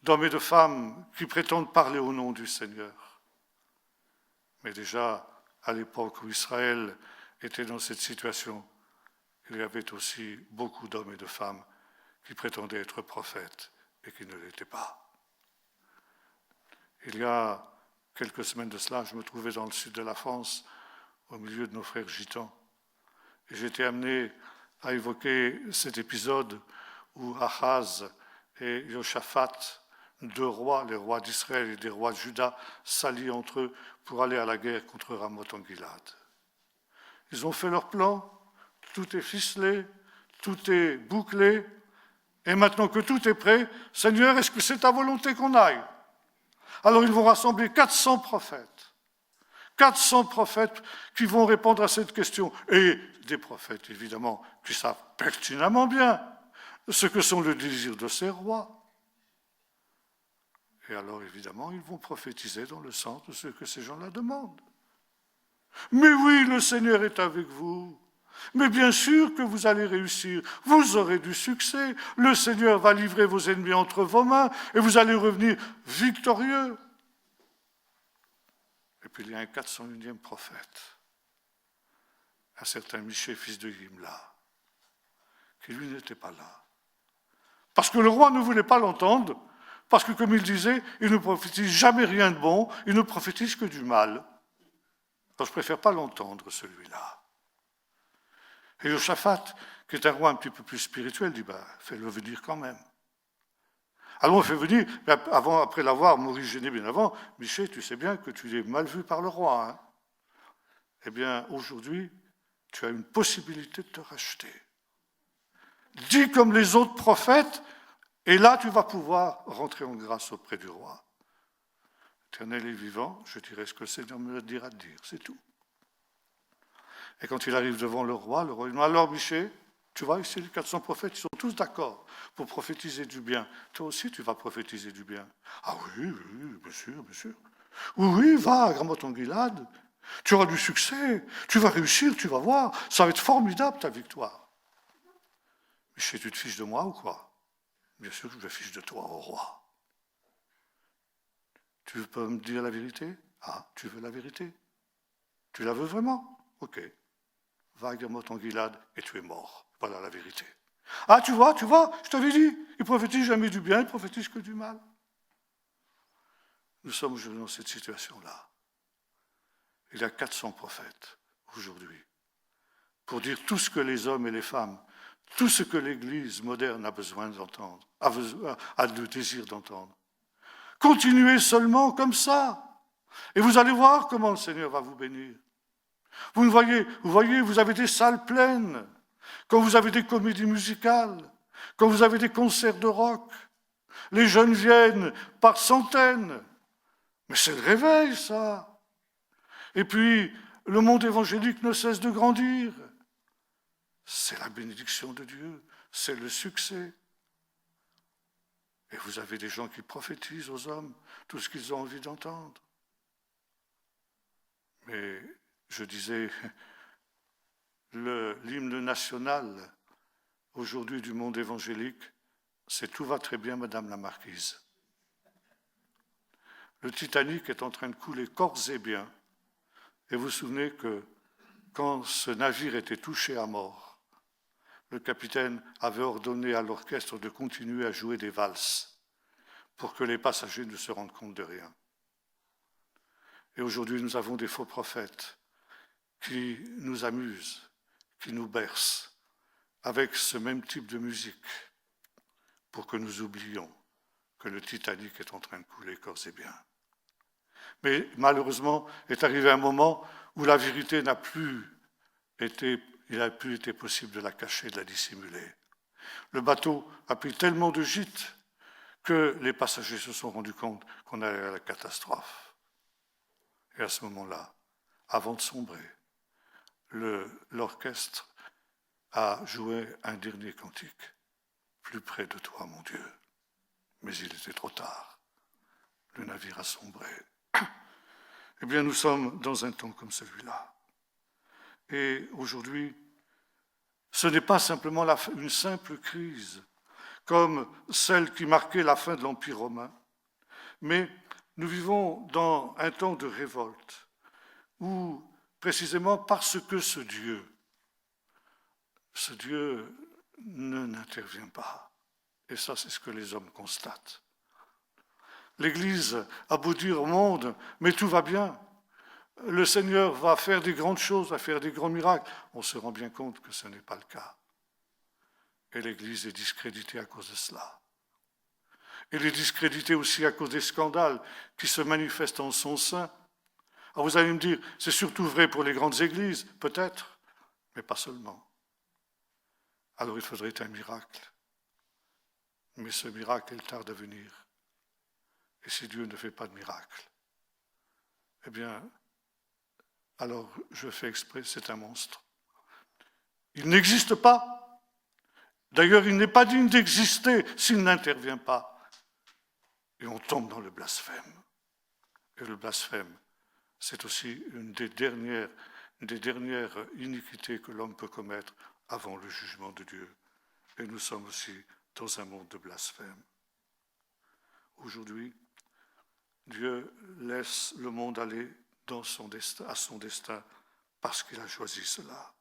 d'hommes et de femmes qui prétendent parler au nom du Seigneur. Mais déjà, à l'époque où Israël était dans cette situation, il y avait aussi beaucoup d'hommes et de femmes qui prétendaient être prophètes et qui ne l'étaient pas. Il y a quelques semaines de cela, je me trouvais dans le sud de la France, au milieu de nos frères gitans. Et j'ai été amené à évoquer cet épisode où Achaz et Joshaphat, 2 rois, les rois d'Israël et des rois de Juda, s'allient entre eux pour aller à la guerre contre Ramoth en Gilad. Ils ont fait leur plan, tout est ficelé, tout est bouclé, et maintenant que tout est prêt, Seigneur, est-ce que c'est ta volonté qu'on aille? Alors ils vont rassembler 400 prophètes. 400 prophètes qui vont répondre à cette question. Et des prophètes, évidemment, qui savent pertinemment bien ce que sont les désirs de ces rois. Et alors, évidemment, ils vont prophétiser dans le sens de ce que ces gens-là demandent. Mais oui, le Seigneur est avec vous. Mais bien sûr que vous allez réussir. Vous aurez du succès. Le Seigneur va livrer vos ennemis entre vos mains et vous allez revenir victorieux. Et puis il y a un 401e prophète, un certain Michée, fils de Yimla, qui lui n'était pas là. Parce que le roi ne voulait pas l'entendre, parce que comme il disait, il ne prophétise jamais rien de bon, il ne prophétise que du mal. Donc je ne préfère pas l'entendre, celui-là. Et Joshaphat, qui est un roi un petit peu plus spirituel, dit, fais-le venir quand même. Alors on fait venir, après l'avoir morigéné bien avant, Michel, tu sais bien que tu es mal vu par le roi. Hein. Eh bien, aujourd'hui, tu as une possibilité de te racheter. Dis comme les autres prophètes, et là tu vas pouvoir rentrer en grâce auprès du roi. Éternel et vivant, je dirai ce que le Seigneur me dira de dire, c'est tout. Et quand il arrive devant le roi lui dit, alors Michel, tu vois, ici les 400 prophètes, ils sont tous d'accord pour prophétiser du bien. Toi aussi, tu vas prophétiser du bien. Ah oui, oui, bien sûr, bien sûr. Oui, oui, va à Ramoth-en-Gilad. Tu auras du succès, tu vas réussir, tu vas voir. Ça va être formidable ta victoire. Michel, tu te fiches de moi ou quoi? Bien sûr que je me fiche de toi, au roi. Tu peux me dire la vérité? Ah, tu veux la vérité? Tu la veux vraiment? Ok. Va à Ramoth-en-Gilad et tu es mort. Voilà la vérité. Ah, tu vois, je t'avais dit, il prophétise jamais du bien, il prophétise que du mal. Nous sommes aujourd'hui dans cette situation-là. Il y a 400 prophètes aujourd'hui pour dire tout ce que les hommes et les femmes, tout ce que l'Église moderne a besoin d'entendre, a le désir d'entendre. Continuez seulement comme ça, et vous allez voir comment le Seigneur va vous bénir. Vous voyez, vous avez des salles pleines, quand vous avez des comédies musicales, quand vous avez des concerts de rock, les jeunes viennent par centaines. Mais c'est le réveil, ça. Et puis, le monde évangélique ne cesse de grandir. C'est la bénédiction de Dieu, c'est le succès. Et vous avez des gens qui prophétisent aux hommes tout ce qu'ils ont envie d'entendre. Mais je disais, l'hymne national aujourd'hui du monde évangélique, c'est « Tout va très bien, Madame la Marquise ». Le Titanic est en train de couler corps et biens. Et vous vous souvenez que quand ce navire était touché à mort, le capitaine avait ordonné à l'orchestre de continuer à jouer des valses pour que les passagers ne se rendent compte de rien. Et aujourd'hui, nous avons des faux prophètes qui nous amusent, qui nous bercent avec ce même type de musique pour que nous oublions que le Titanic est en train de couler corps et biens. Mais malheureusement, est arrivé un moment où la vérité n'a plus été possible de la cacher, de la dissimuler. Le bateau a pris tellement de gîtes que les passagers se sont rendus compte qu'on allait à la catastrophe. Et à ce moment-là, avant de sombrer, l'orchestre a joué un dernier cantique. Plus près de toi, mon Dieu. Mais il était trop tard. Le navire a sombré. Eh bien, nous sommes dans un temps comme celui-là. Et aujourd'hui, ce n'est pas simplement une simple crise, comme celle qui marquait la fin de l'Empire romain, mais nous vivons dans un temps de révolte, où précisément parce que ce Dieu n'intervient pas. Et ça, c'est ce que les hommes constatent. L'Église a beau dire au monde, mais tout va bien. Le Seigneur va faire des grandes choses, va faire des grands miracles. On se rend bien compte que ce n'est pas le cas. Et l'Église est discréditée à cause de cela. Elle est discréditée aussi à cause des scandales qui se manifestent en son sein. Alors vous allez me dire, c'est surtout vrai pour les grandes églises, peut-être, mais pas seulement. Alors il faudrait un miracle. Mais ce miracle, il tarde à venir. Et si Dieu ne fait pas de miracle, eh bien, alors je fais exprès, c'est un monstre. Il n'existe pas. D'ailleurs, il n'est pas digne d'exister s'il n'intervient pas. Et on tombe dans le blasphème. Et le blasphème, c'est aussi une des dernières iniquités que l'homme peut commettre avant le jugement de Dieu. Et nous sommes aussi dans un monde de blasphème. Aujourd'hui, Dieu laisse le monde aller à son destin parce qu'il a choisi cela.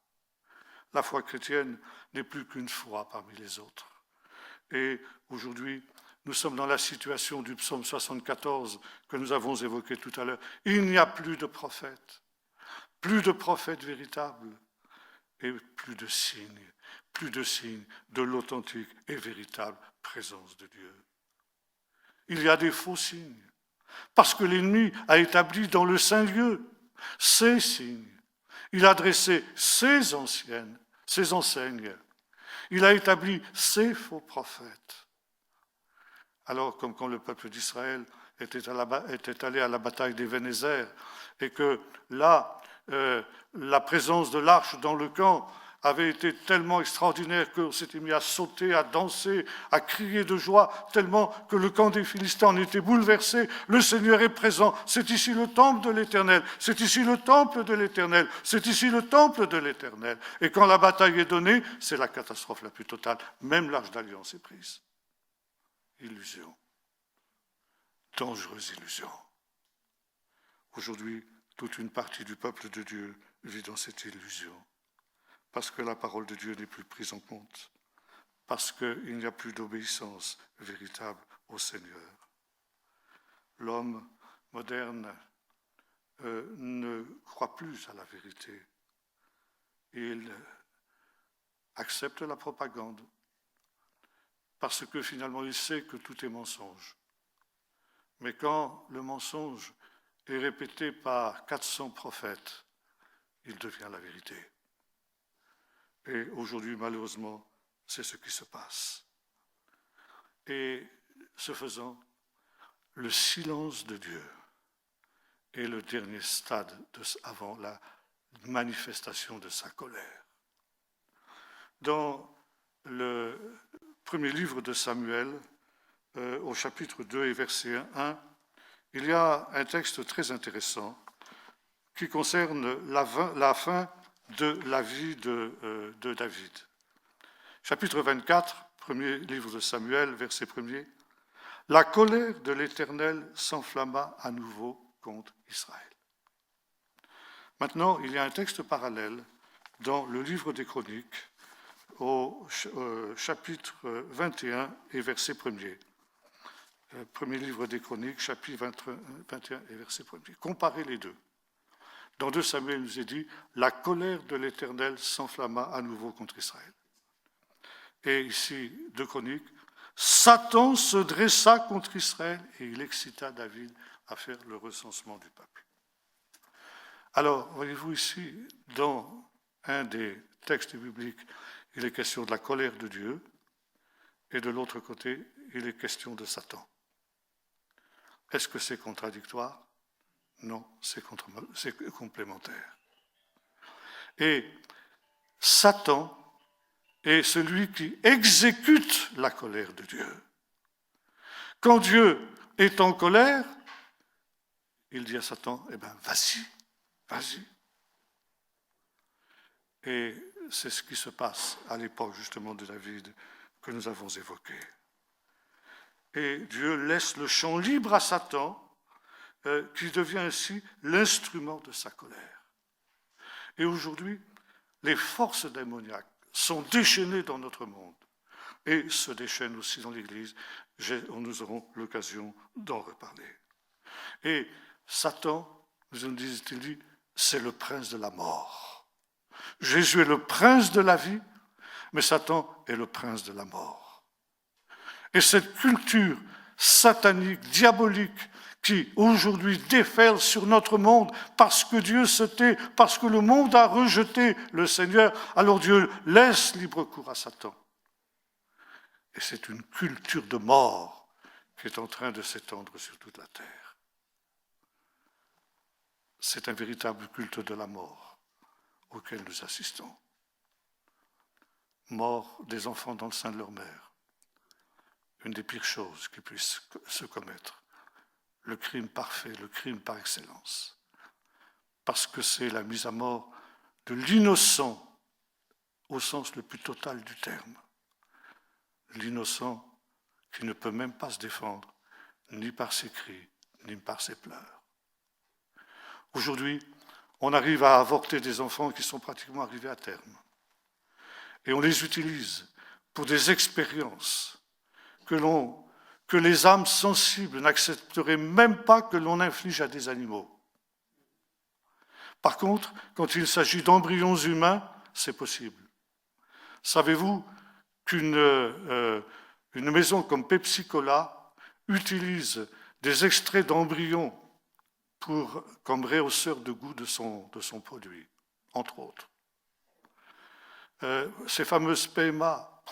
La foi chrétienne n'est plus qu'une foi parmi les autres. Et aujourd'hui, nous sommes dans la situation du psaume 74 que nous avons évoqué tout à l'heure. Il n'y a plus de prophètes véritables et plus de signes de l'authentique et véritable présence de Dieu. il y a des faux signes. Parce que l'ennemi a établi dans le saint lieu ses signes. Il a dressé ses enseignes. Il a établi ses faux prophètes. Alors, comme quand le peuple d'Israël était allé à la bataille d'Événézer et que là, la présence de l'arche dans le camp avait été tellement extraordinaire qu'on s'était mis à sauter, à danser, à crier de joie, tellement que le camp des Philistins en était bouleversé. Le Seigneur est présent. C'est ici le temple de l'Éternel. C'est ici le temple de l'Éternel. C'est ici le temple de l'Éternel. Et quand la bataille est donnée, c'est la catastrophe la plus totale. Même l'arche d'alliance est prise. Illusion. Dangereuse illusion. Aujourd'hui, toute une partie du peuple de Dieu vit dans cette illusion. Parce que la parole de Dieu n'est plus prise en compte, parce qu'il n'y a plus d'obéissance véritable au Seigneur. L'homme moderne ne croit plus à la vérité. Il accepte la propagande, parce que finalement il sait que tout est mensonge. Mais quand le mensonge est répété par 400 prophètes, il devient la vérité. Et aujourd'hui, malheureusement, c'est ce qui se passe. Et ce faisant, le silence de Dieu est le dernier stade avant la manifestation de sa colère. Dans le premier livre de Samuel, au chapitre 2 et verset 1, il y a un texte très intéressant qui concerne la fin de la vie de David. Chapitre 24, premier livre de Samuel, verset 1er. La colère de l'Éternel s'enflamma à nouveau contre Israël. Maintenant, il y a un texte parallèle dans le livre des Chroniques, au chapitre 21 et verset 1er. Premier livre des Chroniques, chapitre 21 et verset 1er. Comparez les deux. Dans 2 Samuel, il nous est dit « La colère de l'Éternel s'enflamma à nouveau contre Israël. » Et ici, 2 Chroniques, « Satan se dressa contre Israël et il excita David à faire le recensement du peuple. » Alors, voyez-vous ici, dans un des textes bibliques, il est question de la colère de Dieu et de l'autre côté, il est question de Satan. Est-ce que c'est contradictoire ? Non, c'est complémentaire. Et Satan est celui qui exécute la colère de Dieu. Quand Dieu est en colère, il dit à Satan, eh bien, vas-y. Et c'est ce qui se passe à l'époque justement de David que nous avons évoqué. Et Dieu laisse le champ libre à Satan, qui devient ainsi l'instrument de sa colère. Et aujourd'hui, les forces démoniaques sont déchaînées dans notre monde et se déchaînent aussi dans l'Église. Nous aurons l'occasion d'en reparler. Et Satan, nous dit-il dit, c'est le prince de la mort. Jésus est le prince de la vie, mais Satan est le prince de la mort. Et cette culture satanique, diabolique, qui aujourd'hui déferle sur notre monde parce que Dieu se tait, parce que le monde a rejeté le Seigneur, alors Dieu laisse libre cours à Satan. Et c'est une culture de mort qui est en train de s'étendre sur toute la terre. C'est un véritable culte de la mort auquel nous assistons. Mort des enfants dans le sein de leur mère. Une des pires choses qui puissent se commettre. Le crime parfait, le crime par excellence. Parce que c'est la mise à mort de l'innocent au sens le plus total du terme. L'innocent qui ne peut même pas se défendre, ni par ses cris, ni par ses pleurs. Aujourd'hui, on arrive à avorter des enfants qui sont pratiquement arrivés à terme. Et on les utilise pour des expériences que les âmes sensibles n'accepteraient même pas que l'on inflige à des animaux. Par contre, quand il s'agit d'embryons humains, c'est possible. Savez-vous qu'une maison comme Pepsi Cola utilise des extraits d'embryons comme rehausseur de goût de son produit, entre autres. Ces fameuses PMA,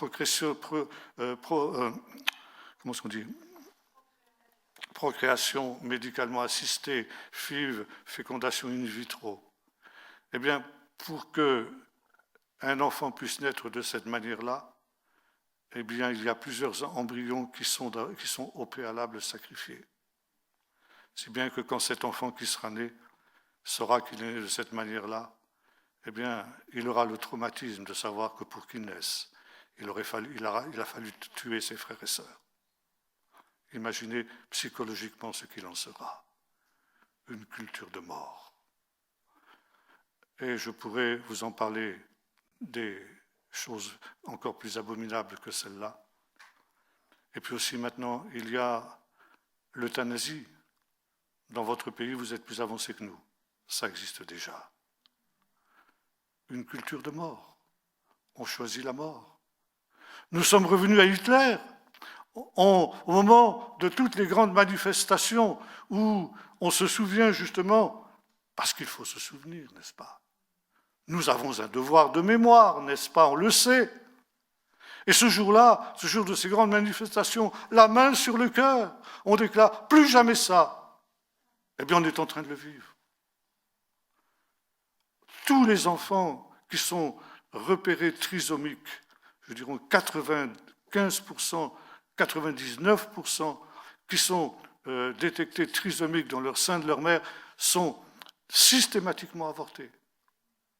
procréation médicalement assistée, FIV, fécondation in vitro. Eh bien, pour qu'un enfant puisse naître de cette manière-là, eh bien, il y a plusieurs embryons qui sont au préalable sacrifiés. Si bien que quand cet enfant qui sera né saura qu'il est né de cette manière-là, eh bien, il aura le traumatisme de savoir que pour qu'il naisse, il a fallu tuer ses frères et sœurs. Imaginez psychologiquement ce qu'il en sera. Une culture de mort. Et je pourrais vous en parler des choses encore plus abominables que celle-là. Et puis aussi maintenant, il y a l'euthanasie. Dans votre pays, vous êtes plus avancés que nous. Ça existe déjà. Une culture de mort. On choisit la mort. Nous sommes revenus à Hitler. Au moment de toutes les grandes manifestations où on se souvient justement, parce qu'il faut se souvenir, n'est-ce pas? Nous avons un devoir de mémoire, n'est-ce pas? On le sait. Et ce jour-là, ce jour de ces grandes manifestations, la main sur le cœur, on déclare plus jamais ça. Eh bien, on est en train de le vivre. Tous les enfants qui sont repérés trisomiques, je dirais 95%, 99% qui sont détectés trisomiques dans le sein de leur mère sont systématiquement avortés.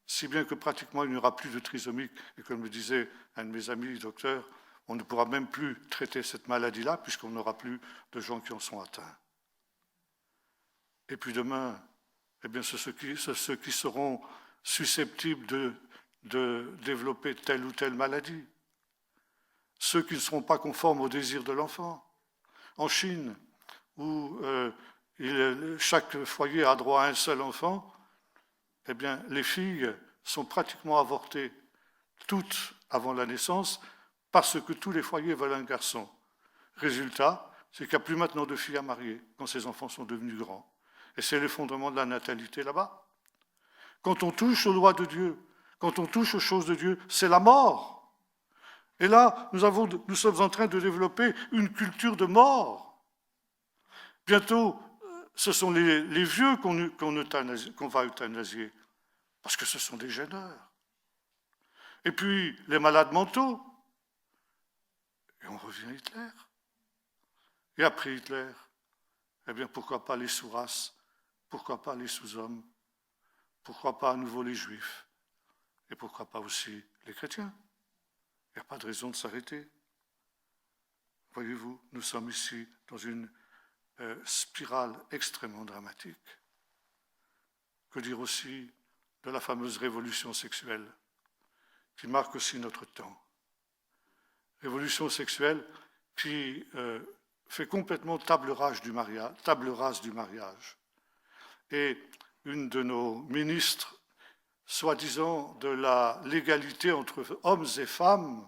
Si bien que pratiquement il n'y aura plus de trisomiques. Et comme me disait un de mes amis docteurs, on ne pourra même plus traiter cette maladie-là puisqu'on n'aura plus de gens qui en sont atteints. Et puis demain, eh bien, ceux qui seront susceptibles de développer telle ou telle maladie. Ceux qui ne seront pas conformes au désir de l'enfant. En Chine, où chaque foyer a droit à un seul enfant, eh bien, les filles sont pratiquement avortées toutes avant la naissance parce que tous les foyers veulent un garçon. Résultat, c'est qu'il n'y a plus maintenant de filles à marier quand ces enfants sont devenus grands. Et c'est l'effondrement de la natalité là-bas. Quand on touche aux lois de Dieu, quand on touche aux choses de Dieu, c'est la mort. Et là, nous sommes en train de développer une culture de mort. Bientôt, ce sont les vieux qu'on va euthanasier, parce que ce sont des gêneurs. Et puis, les malades mentaux. Et on revient à Hitler. Et après Hitler, eh bien, pourquoi pas les sous-races? Pourquoi pas les sous-hommes? Pourquoi pas à nouveau les juifs? Et pourquoi pas aussi les chrétiens? Il n'y a pas de raison de s'arrêter. Voyez-vous, nous sommes ici dans une spirale extrêmement dramatique. Que dire aussi de la fameuse révolution sexuelle qui marque aussi notre temps. Révolution sexuelle qui fait complètement table rase du mariage. Et une de nos ministres, soi-disant de la l'égalité entre hommes et femmes,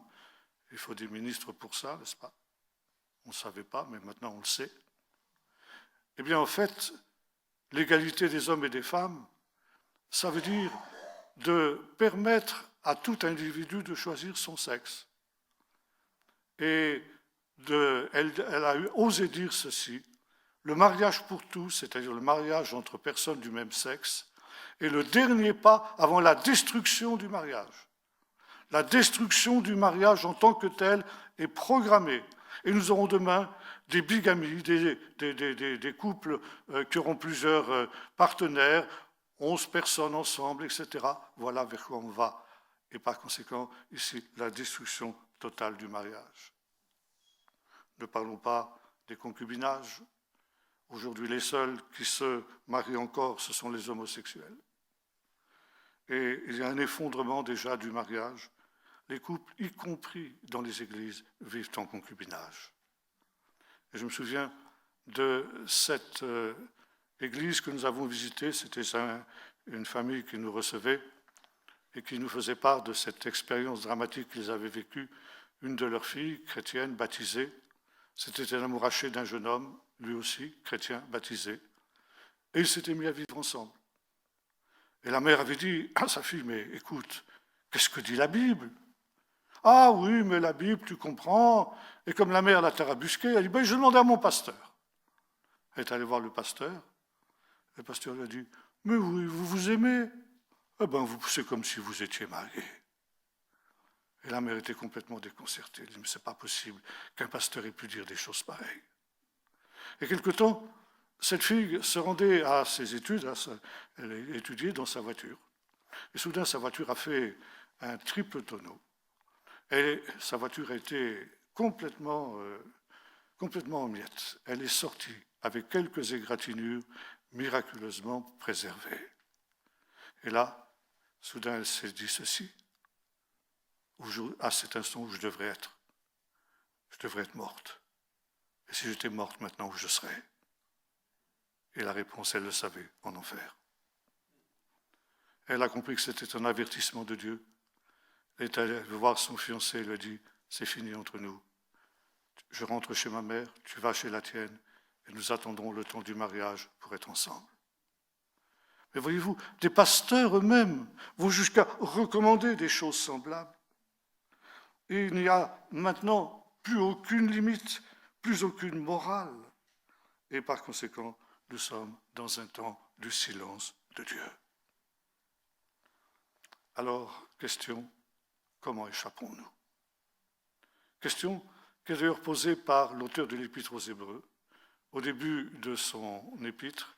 il faut des ministres pour ça, n'est-ce pas? On ne savait pas, mais maintenant on le sait. Eh bien, en fait, l'égalité des hommes et des femmes, ça veut dire de permettre à tout individu de choisir son sexe. Et elle a osé dire ceci, le mariage pour tous, c'est-à-dire le mariage entre personnes du même sexe, est le dernier pas avant la destruction du mariage. La destruction du mariage en tant que tel est programmée. Et nous aurons demain des bigamies, des couples qui auront plusieurs partenaires, 11 personnes ensemble, etc. Voilà vers quoi on va. Et par conséquent, ici, la destruction totale du mariage. Ne parlons pas des concubinages. Aujourd'hui, les seuls qui se marient encore, ce sont les homosexuels. Et il y a un effondrement déjà du mariage. Les couples, y compris dans les églises, vivent en concubinage. Et je me souviens de cette église que nous avons visitée. C'était une famille qui nous recevait et qui nous faisait part de cette expérience dramatique qu'ils avaient vécue. Une de leurs filles, chrétienne, baptisée, C'était un amouraché d'un jeune homme, lui aussi, chrétien, baptisé. Et ils s'étaient mis à vivre ensemble. Et la mère avait dit à sa fille, mais écoute, qu'est-ce que dit la Bible? Ah oui, mais la Bible, tu comprends. Et comme la mère l'a tarabusquée, elle a dit, ben, je demandais à mon pasteur. Elle est allée voir le pasteur. Le pasteur lui a dit, mais oui, vous vous aimez? Eh bien, c'est comme si vous étiez mariés. Et la mère était complètement déconcertée. Elle dit, mais c'est pas possible qu'un pasteur ait pu dire des choses pareilles. Et quelque temps, cette fille se rendait à ses études, elle étudiait dans sa voiture. Et soudain, sa voiture a fait un triple tonneau. Et sa voiture a été complètement en miettes. Elle est sortie avec quelques égratignures miraculeusement préservées. Et là, soudain, elle s'est dit ceci, à cet instant où je devrais être morte. Et si j'étais morte maintenant, où je serais? Et la réponse, elle le savait, en enfer. Elle a compris que c'était un avertissement de Dieu. Elle est allée voir son fiancé et lui a dit, c'est fini entre nous. Je rentre chez ma mère, tu vas chez la tienne, et nous attendrons le temps du mariage pour être ensemble. Mais voyez-vous, des pasteurs eux-mêmes vont jusqu'à recommander des choses semblables. Et il n'y a maintenant plus aucune limite, plus aucune morale. Et par conséquent, nous sommes dans un temps du silence de Dieu. Alors, question, comment échappons-nous? Question qui est d'ailleurs posée par l'auteur de l'Épître aux Hébreux, au début de son épître.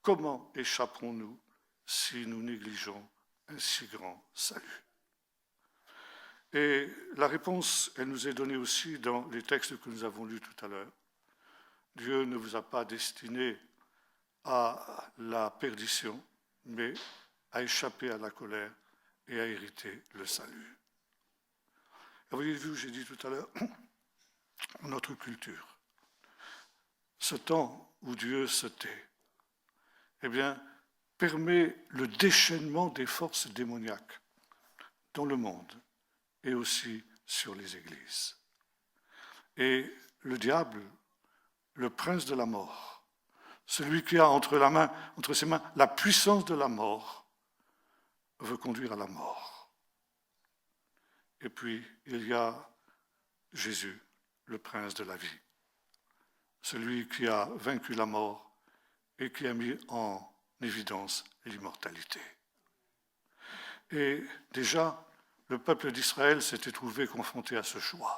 Comment échapperons-nous si nous négligeons un si grand salut? Et la réponse, elle nous est donnée aussi dans les textes que nous avons lus tout à l'heure. Dieu ne vous a pas destiné à la perdition, mais à échapper à la colère et à hériter le salut. Vous voyez-vous, j'ai dit tout à l'heure, notre culture, ce temps où Dieu se tait, eh bien, permet le déchaînement des forces démoniaques dans le monde et aussi sur les églises. Et le diable, le prince de la mort, celui qui a entre ses mains la puissance de la mort, veut conduire à la mort. Et puis, il y a Jésus, le prince de la vie, celui qui a vaincu la mort et qui a mis en évidence l'immortalité. Et déjà, le peuple d'Israël s'était trouvé confronté à ce choix.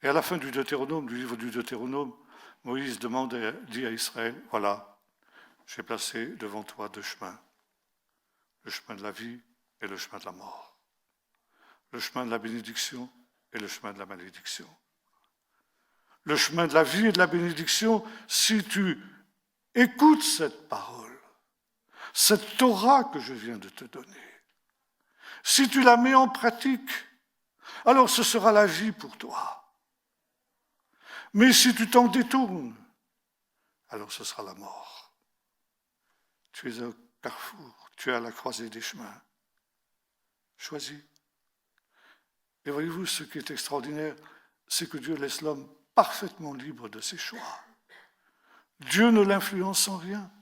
Et à la fin du livre du Deutéronome, Moïse dit à Israël, voilà, j'ai placé devant toi deux chemins, le chemin de la vie et le chemin de la mort, le chemin de la bénédiction et le chemin de la malédiction. Le chemin de la vie et de la bénédiction, si tu écoutes cette parole, cette Torah que je viens de te donner, si tu la mets en pratique, alors ce sera la vie pour toi. Mais si tu t'en détournes, alors ce sera la mort. Tu es au carrefour, tu es à la croisée des chemins. Choisis. Et voyez-vous, ce qui est extraordinaire, c'est que Dieu laisse l'homme parfaitement libre de ses choix. Dieu ne l'influence en rien.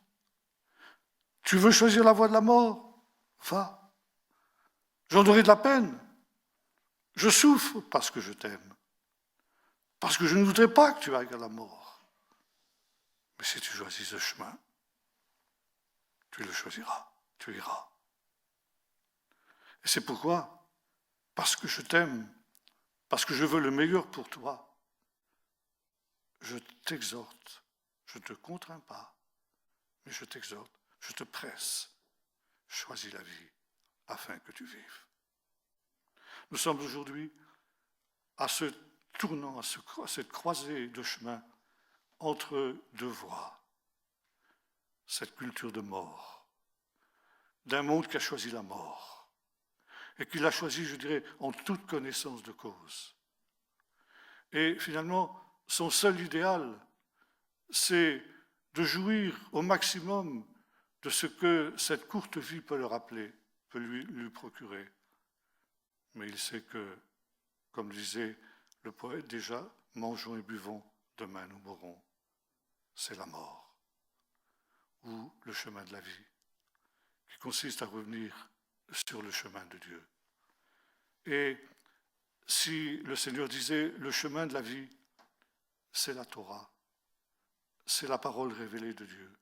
Tu veux choisir la voie de la mort? Va. J'en aurai de la peine. Je souffre parce que je t'aime. Parce que je ne voudrais pas que tu ailles à la mort. Mais si tu choisis ce chemin, tu le choisiras, tu iras. Et c'est pourquoi, parce que je t'aime, parce que je veux le meilleur pour toi, je t'exhorte, je ne te contrains pas, mais je t'exhorte, je te presse, choisis la vie afin que tu vives. Nous sommes aujourd'hui à ce tournant, à cette croisée de chemin entre deux voies, cette culture de mort, d'un monde qui a choisi la mort et qui l'a choisi, je dirais, en toute connaissance de cause. Et finalement, son seul idéal, c'est de jouir au maximum de ce que cette courte vie peut le rappeler, peut lui procurer. Mais il sait que, comme disait le poète déjà, mangeons et buvons, demain nous mourrons. C'est la mort, ou le chemin de la vie, qui consiste à revenir sur le chemin de Dieu. Et si le Seigneur disait le chemin de la vie, c'est la Torah, c'est la parole révélée de Dieu.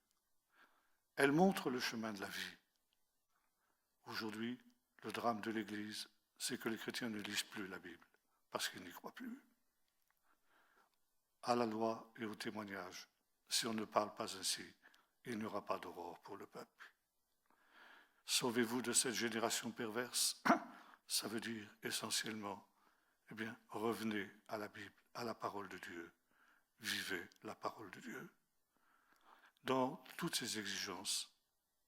Elle montre le chemin de la vie. Aujourd'hui, le drame de l'Église, c'est que les chrétiens ne lisent plus la Bible, parce qu'ils n'y croient plus. À la loi et au témoignage, si on ne parle pas ainsi, il n'y aura pas d'aurore pour le peuple. Sauvez-vous de cette génération perverse, ça veut dire essentiellement, eh bien, revenez à la Bible, à la parole de Dieu. Vivez la parole de Dieu. Dans toutes ces exigences,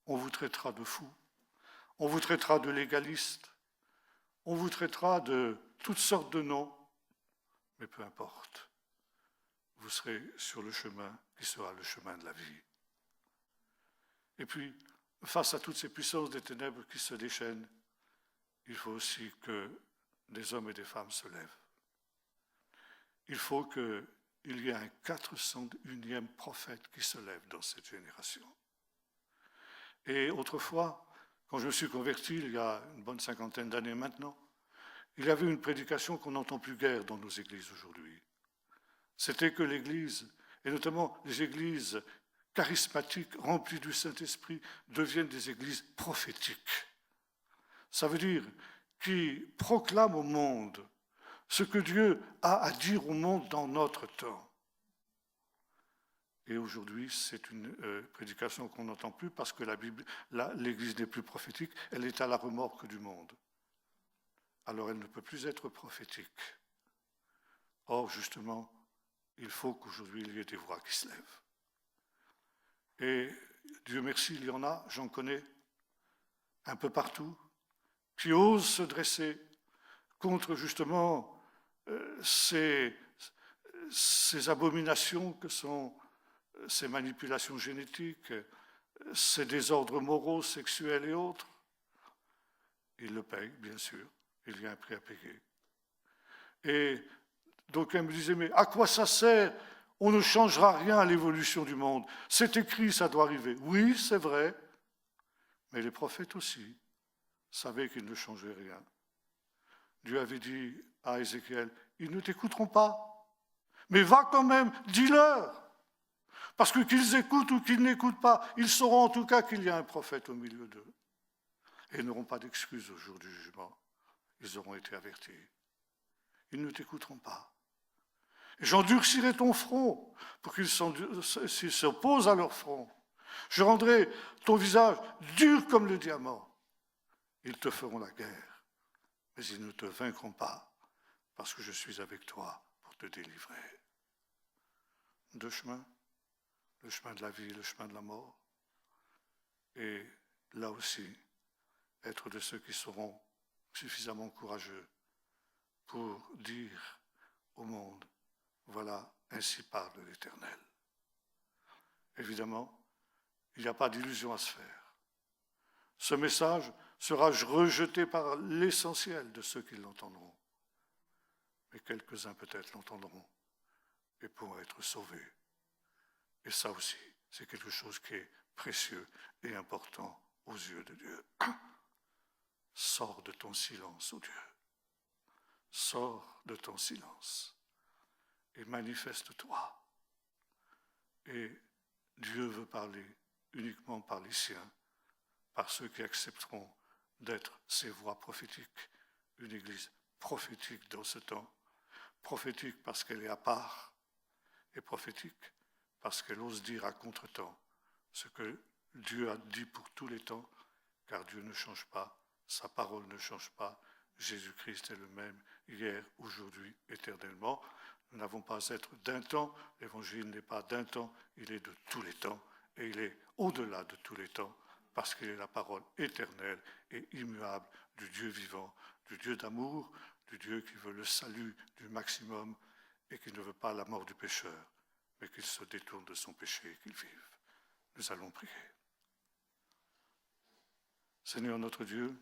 on vous traitera de fou, on vous traitera de légaliste, on vous traitera de toutes sortes de noms, mais peu importe, vous serez sur le chemin qui sera le chemin de la vie. Et puis, face à toutes ces puissances des ténèbres qui se déchaînent, il faut aussi que des hommes et des femmes se lèvent. Il faut qu'il y ait un 401e prophète qui se lève dans cette génération. Et autrefois, quand je me suis converti, il y a une bonne 50aine d'années maintenant, il y avait une prédication qu'on n'entend plus guère dans nos églises aujourd'hui. C'était que l'Église, et notamment les églises charismatiques, remplies du Saint-Esprit, deviennent des églises prophétiques. Ça veut dire qui proclament au monde ce que Dieu a à dire au monde dans notre temps. Et aujourd'hui, c'est une prédication qu'on n'entend plus parce que l'Église n'est plus prophétique, elle est à la remorque du monde. Alors elle ne peut plus être prophétique. Or, justement, il faut qu'aujourd'hui il y ait des voix qui se lèvent. Et Dieu merci, il y en a, j'en connais, un peu partout, qui osent se dresser contre justement ces abominations que sont ces manipulations génétiques, ces désordres moraux, sexuels et autres. Ils le payent, bien sûr, il y a un prix à payer. Et donc elle me disait, mais à quoi ça sert? On ne changera rien à l'évolution du monde. C'est écrit, ça doit arriver. Oui, c'est vrai, mais les prophètes aussi savaient qu'ils ne changeaient rien. Dieu avait dit à Ézéchiel, ils ne t'écouteront pas, mais va quand même, dis-leur. Parce que qu'ils écoutent ou qu'ils n'écoutent pas, ils sauront en tout cas qu'il y a un prophète au milieu d'eux. Et ils n'auront pas d'excuses au jour du jugement. Ils auront été avertis. Ils ne t'écouteront pas. Et j'endurcirai ton front pour qu'ils s'opposent à leur front. Je rendrai ton visage dur comme le diamant. Ils te feront la guerre, mais ils ne te vaincront pas parce que je suis avec toi pour te délivrer. Deux chemins, le chemin de la vie et le chemin de la mort. Et là aussi, être de ceux qui seront suffisamment courageux pour dire au monde, voilà, ainsi parle l'Éternel. Évidemment, il n'y a pas d'illusion à se faire. Ce message sera rejeté par l'essentiel de ceux qui l'entendront. Mais quelques-uns peut-être l'entendront et pourront être sauvés. Et ça aussi, c'est quelque chose qui est précieux et important aux yeux de Dieu. Sors de ton silence, ô Dieu. Sors de ton silence et manifeste-toi. Et Dieu veut parler uniquement par les siens, par ceux qui accepteront d'être ses voix prophétiques, une église prophétique dans ce temps, prophétique parce qu'elle est à part, et prophétique parce qu'elle ose dire à contre-temps ce que Dieu a dit pour tous les temps, car Dieu ne change pas, sa parole ne change pas, Jésus-Christ est le même hier, aujourd'hui, éternellement. Nous n'avons pas à être d'un temps, l'évangile n'est pas d'un temps, il est de tous les temps, et il est au-delà de tous les temps, parce qu'il est la parole éternelle et immuable du Dieu vivant, du Dieu d'amour, du Dieu qui veut le salut du maximum et qui ne veut pas la mort du pécheur, mais qu'il se détourne de son péché et qu'il vive. Nous allons prier. Seigneur notre Dieu,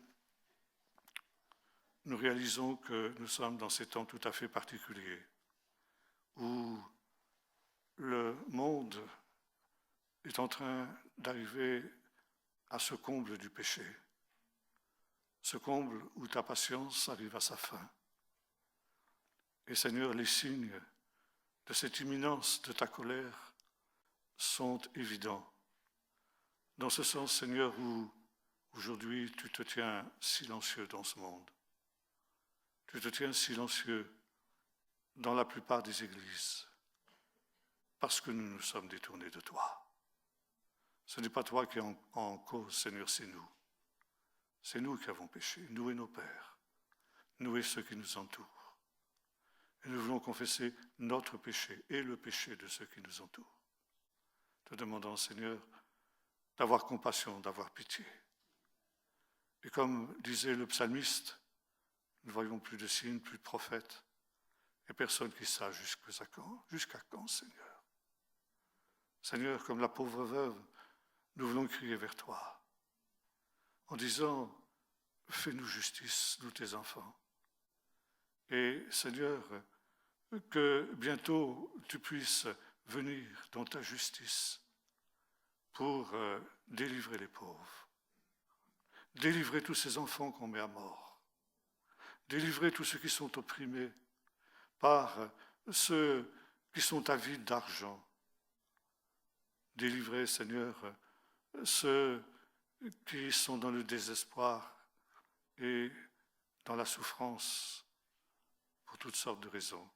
nous réalisons que nous sommes dans ces temps tout à fait particuliers, où le monde est en train d'arriver à ce comble du péché, ce comble où ta patience arrive à sa fin. Et Seigneur, les signes de cette imminence de ta colère sont évidents. Dans ce sens, Seigneur, où aujourd'hui tu te tiens silencieux dans ce monde. Tu te tiens silencieux dans la plupart des églises, parce que nous nous sommes détournés de toi. Ce n'est pas toi qui es en cause, Seigneur, c'est nous. C'est nous qui avons péché, nous et nos pères, nous et ceux qui nous entourent. Et nous voulons confesser notre péché et le péché de ceux qui nous entourent. Te demandant, Seigneur, d'avoir compassion, d'avoir pitié. Et comme disait le psalmiste, nous ne voyons plus de signes, plus de prophètes, et personne qui sache jusqu'à quand, Seigneur. Seigneur, comme la pauvre veuve, nous voulons crier vers toi, en disant, fais-nous justice, nous tes enfants. Et Seigneur, que bientôt tu puisses venir dans ta justice pour délivrer les pauvres, délivrer tous ces enfants qu'on met à mort, délivrer tous ceux qui sont opprimés par ceux qui sont avides d'argent, délivrer, Seigneur, ceux qui sont dans le désespoir et dans la souffrance pour toutes sortes de raisons.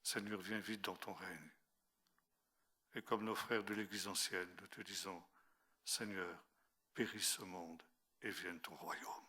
Seigneur, viens vite dans ton règne. Et comme nos frères de l'Église ancienne, nous te disons, Seigneur, périsse ce monde et vienne ton royaume.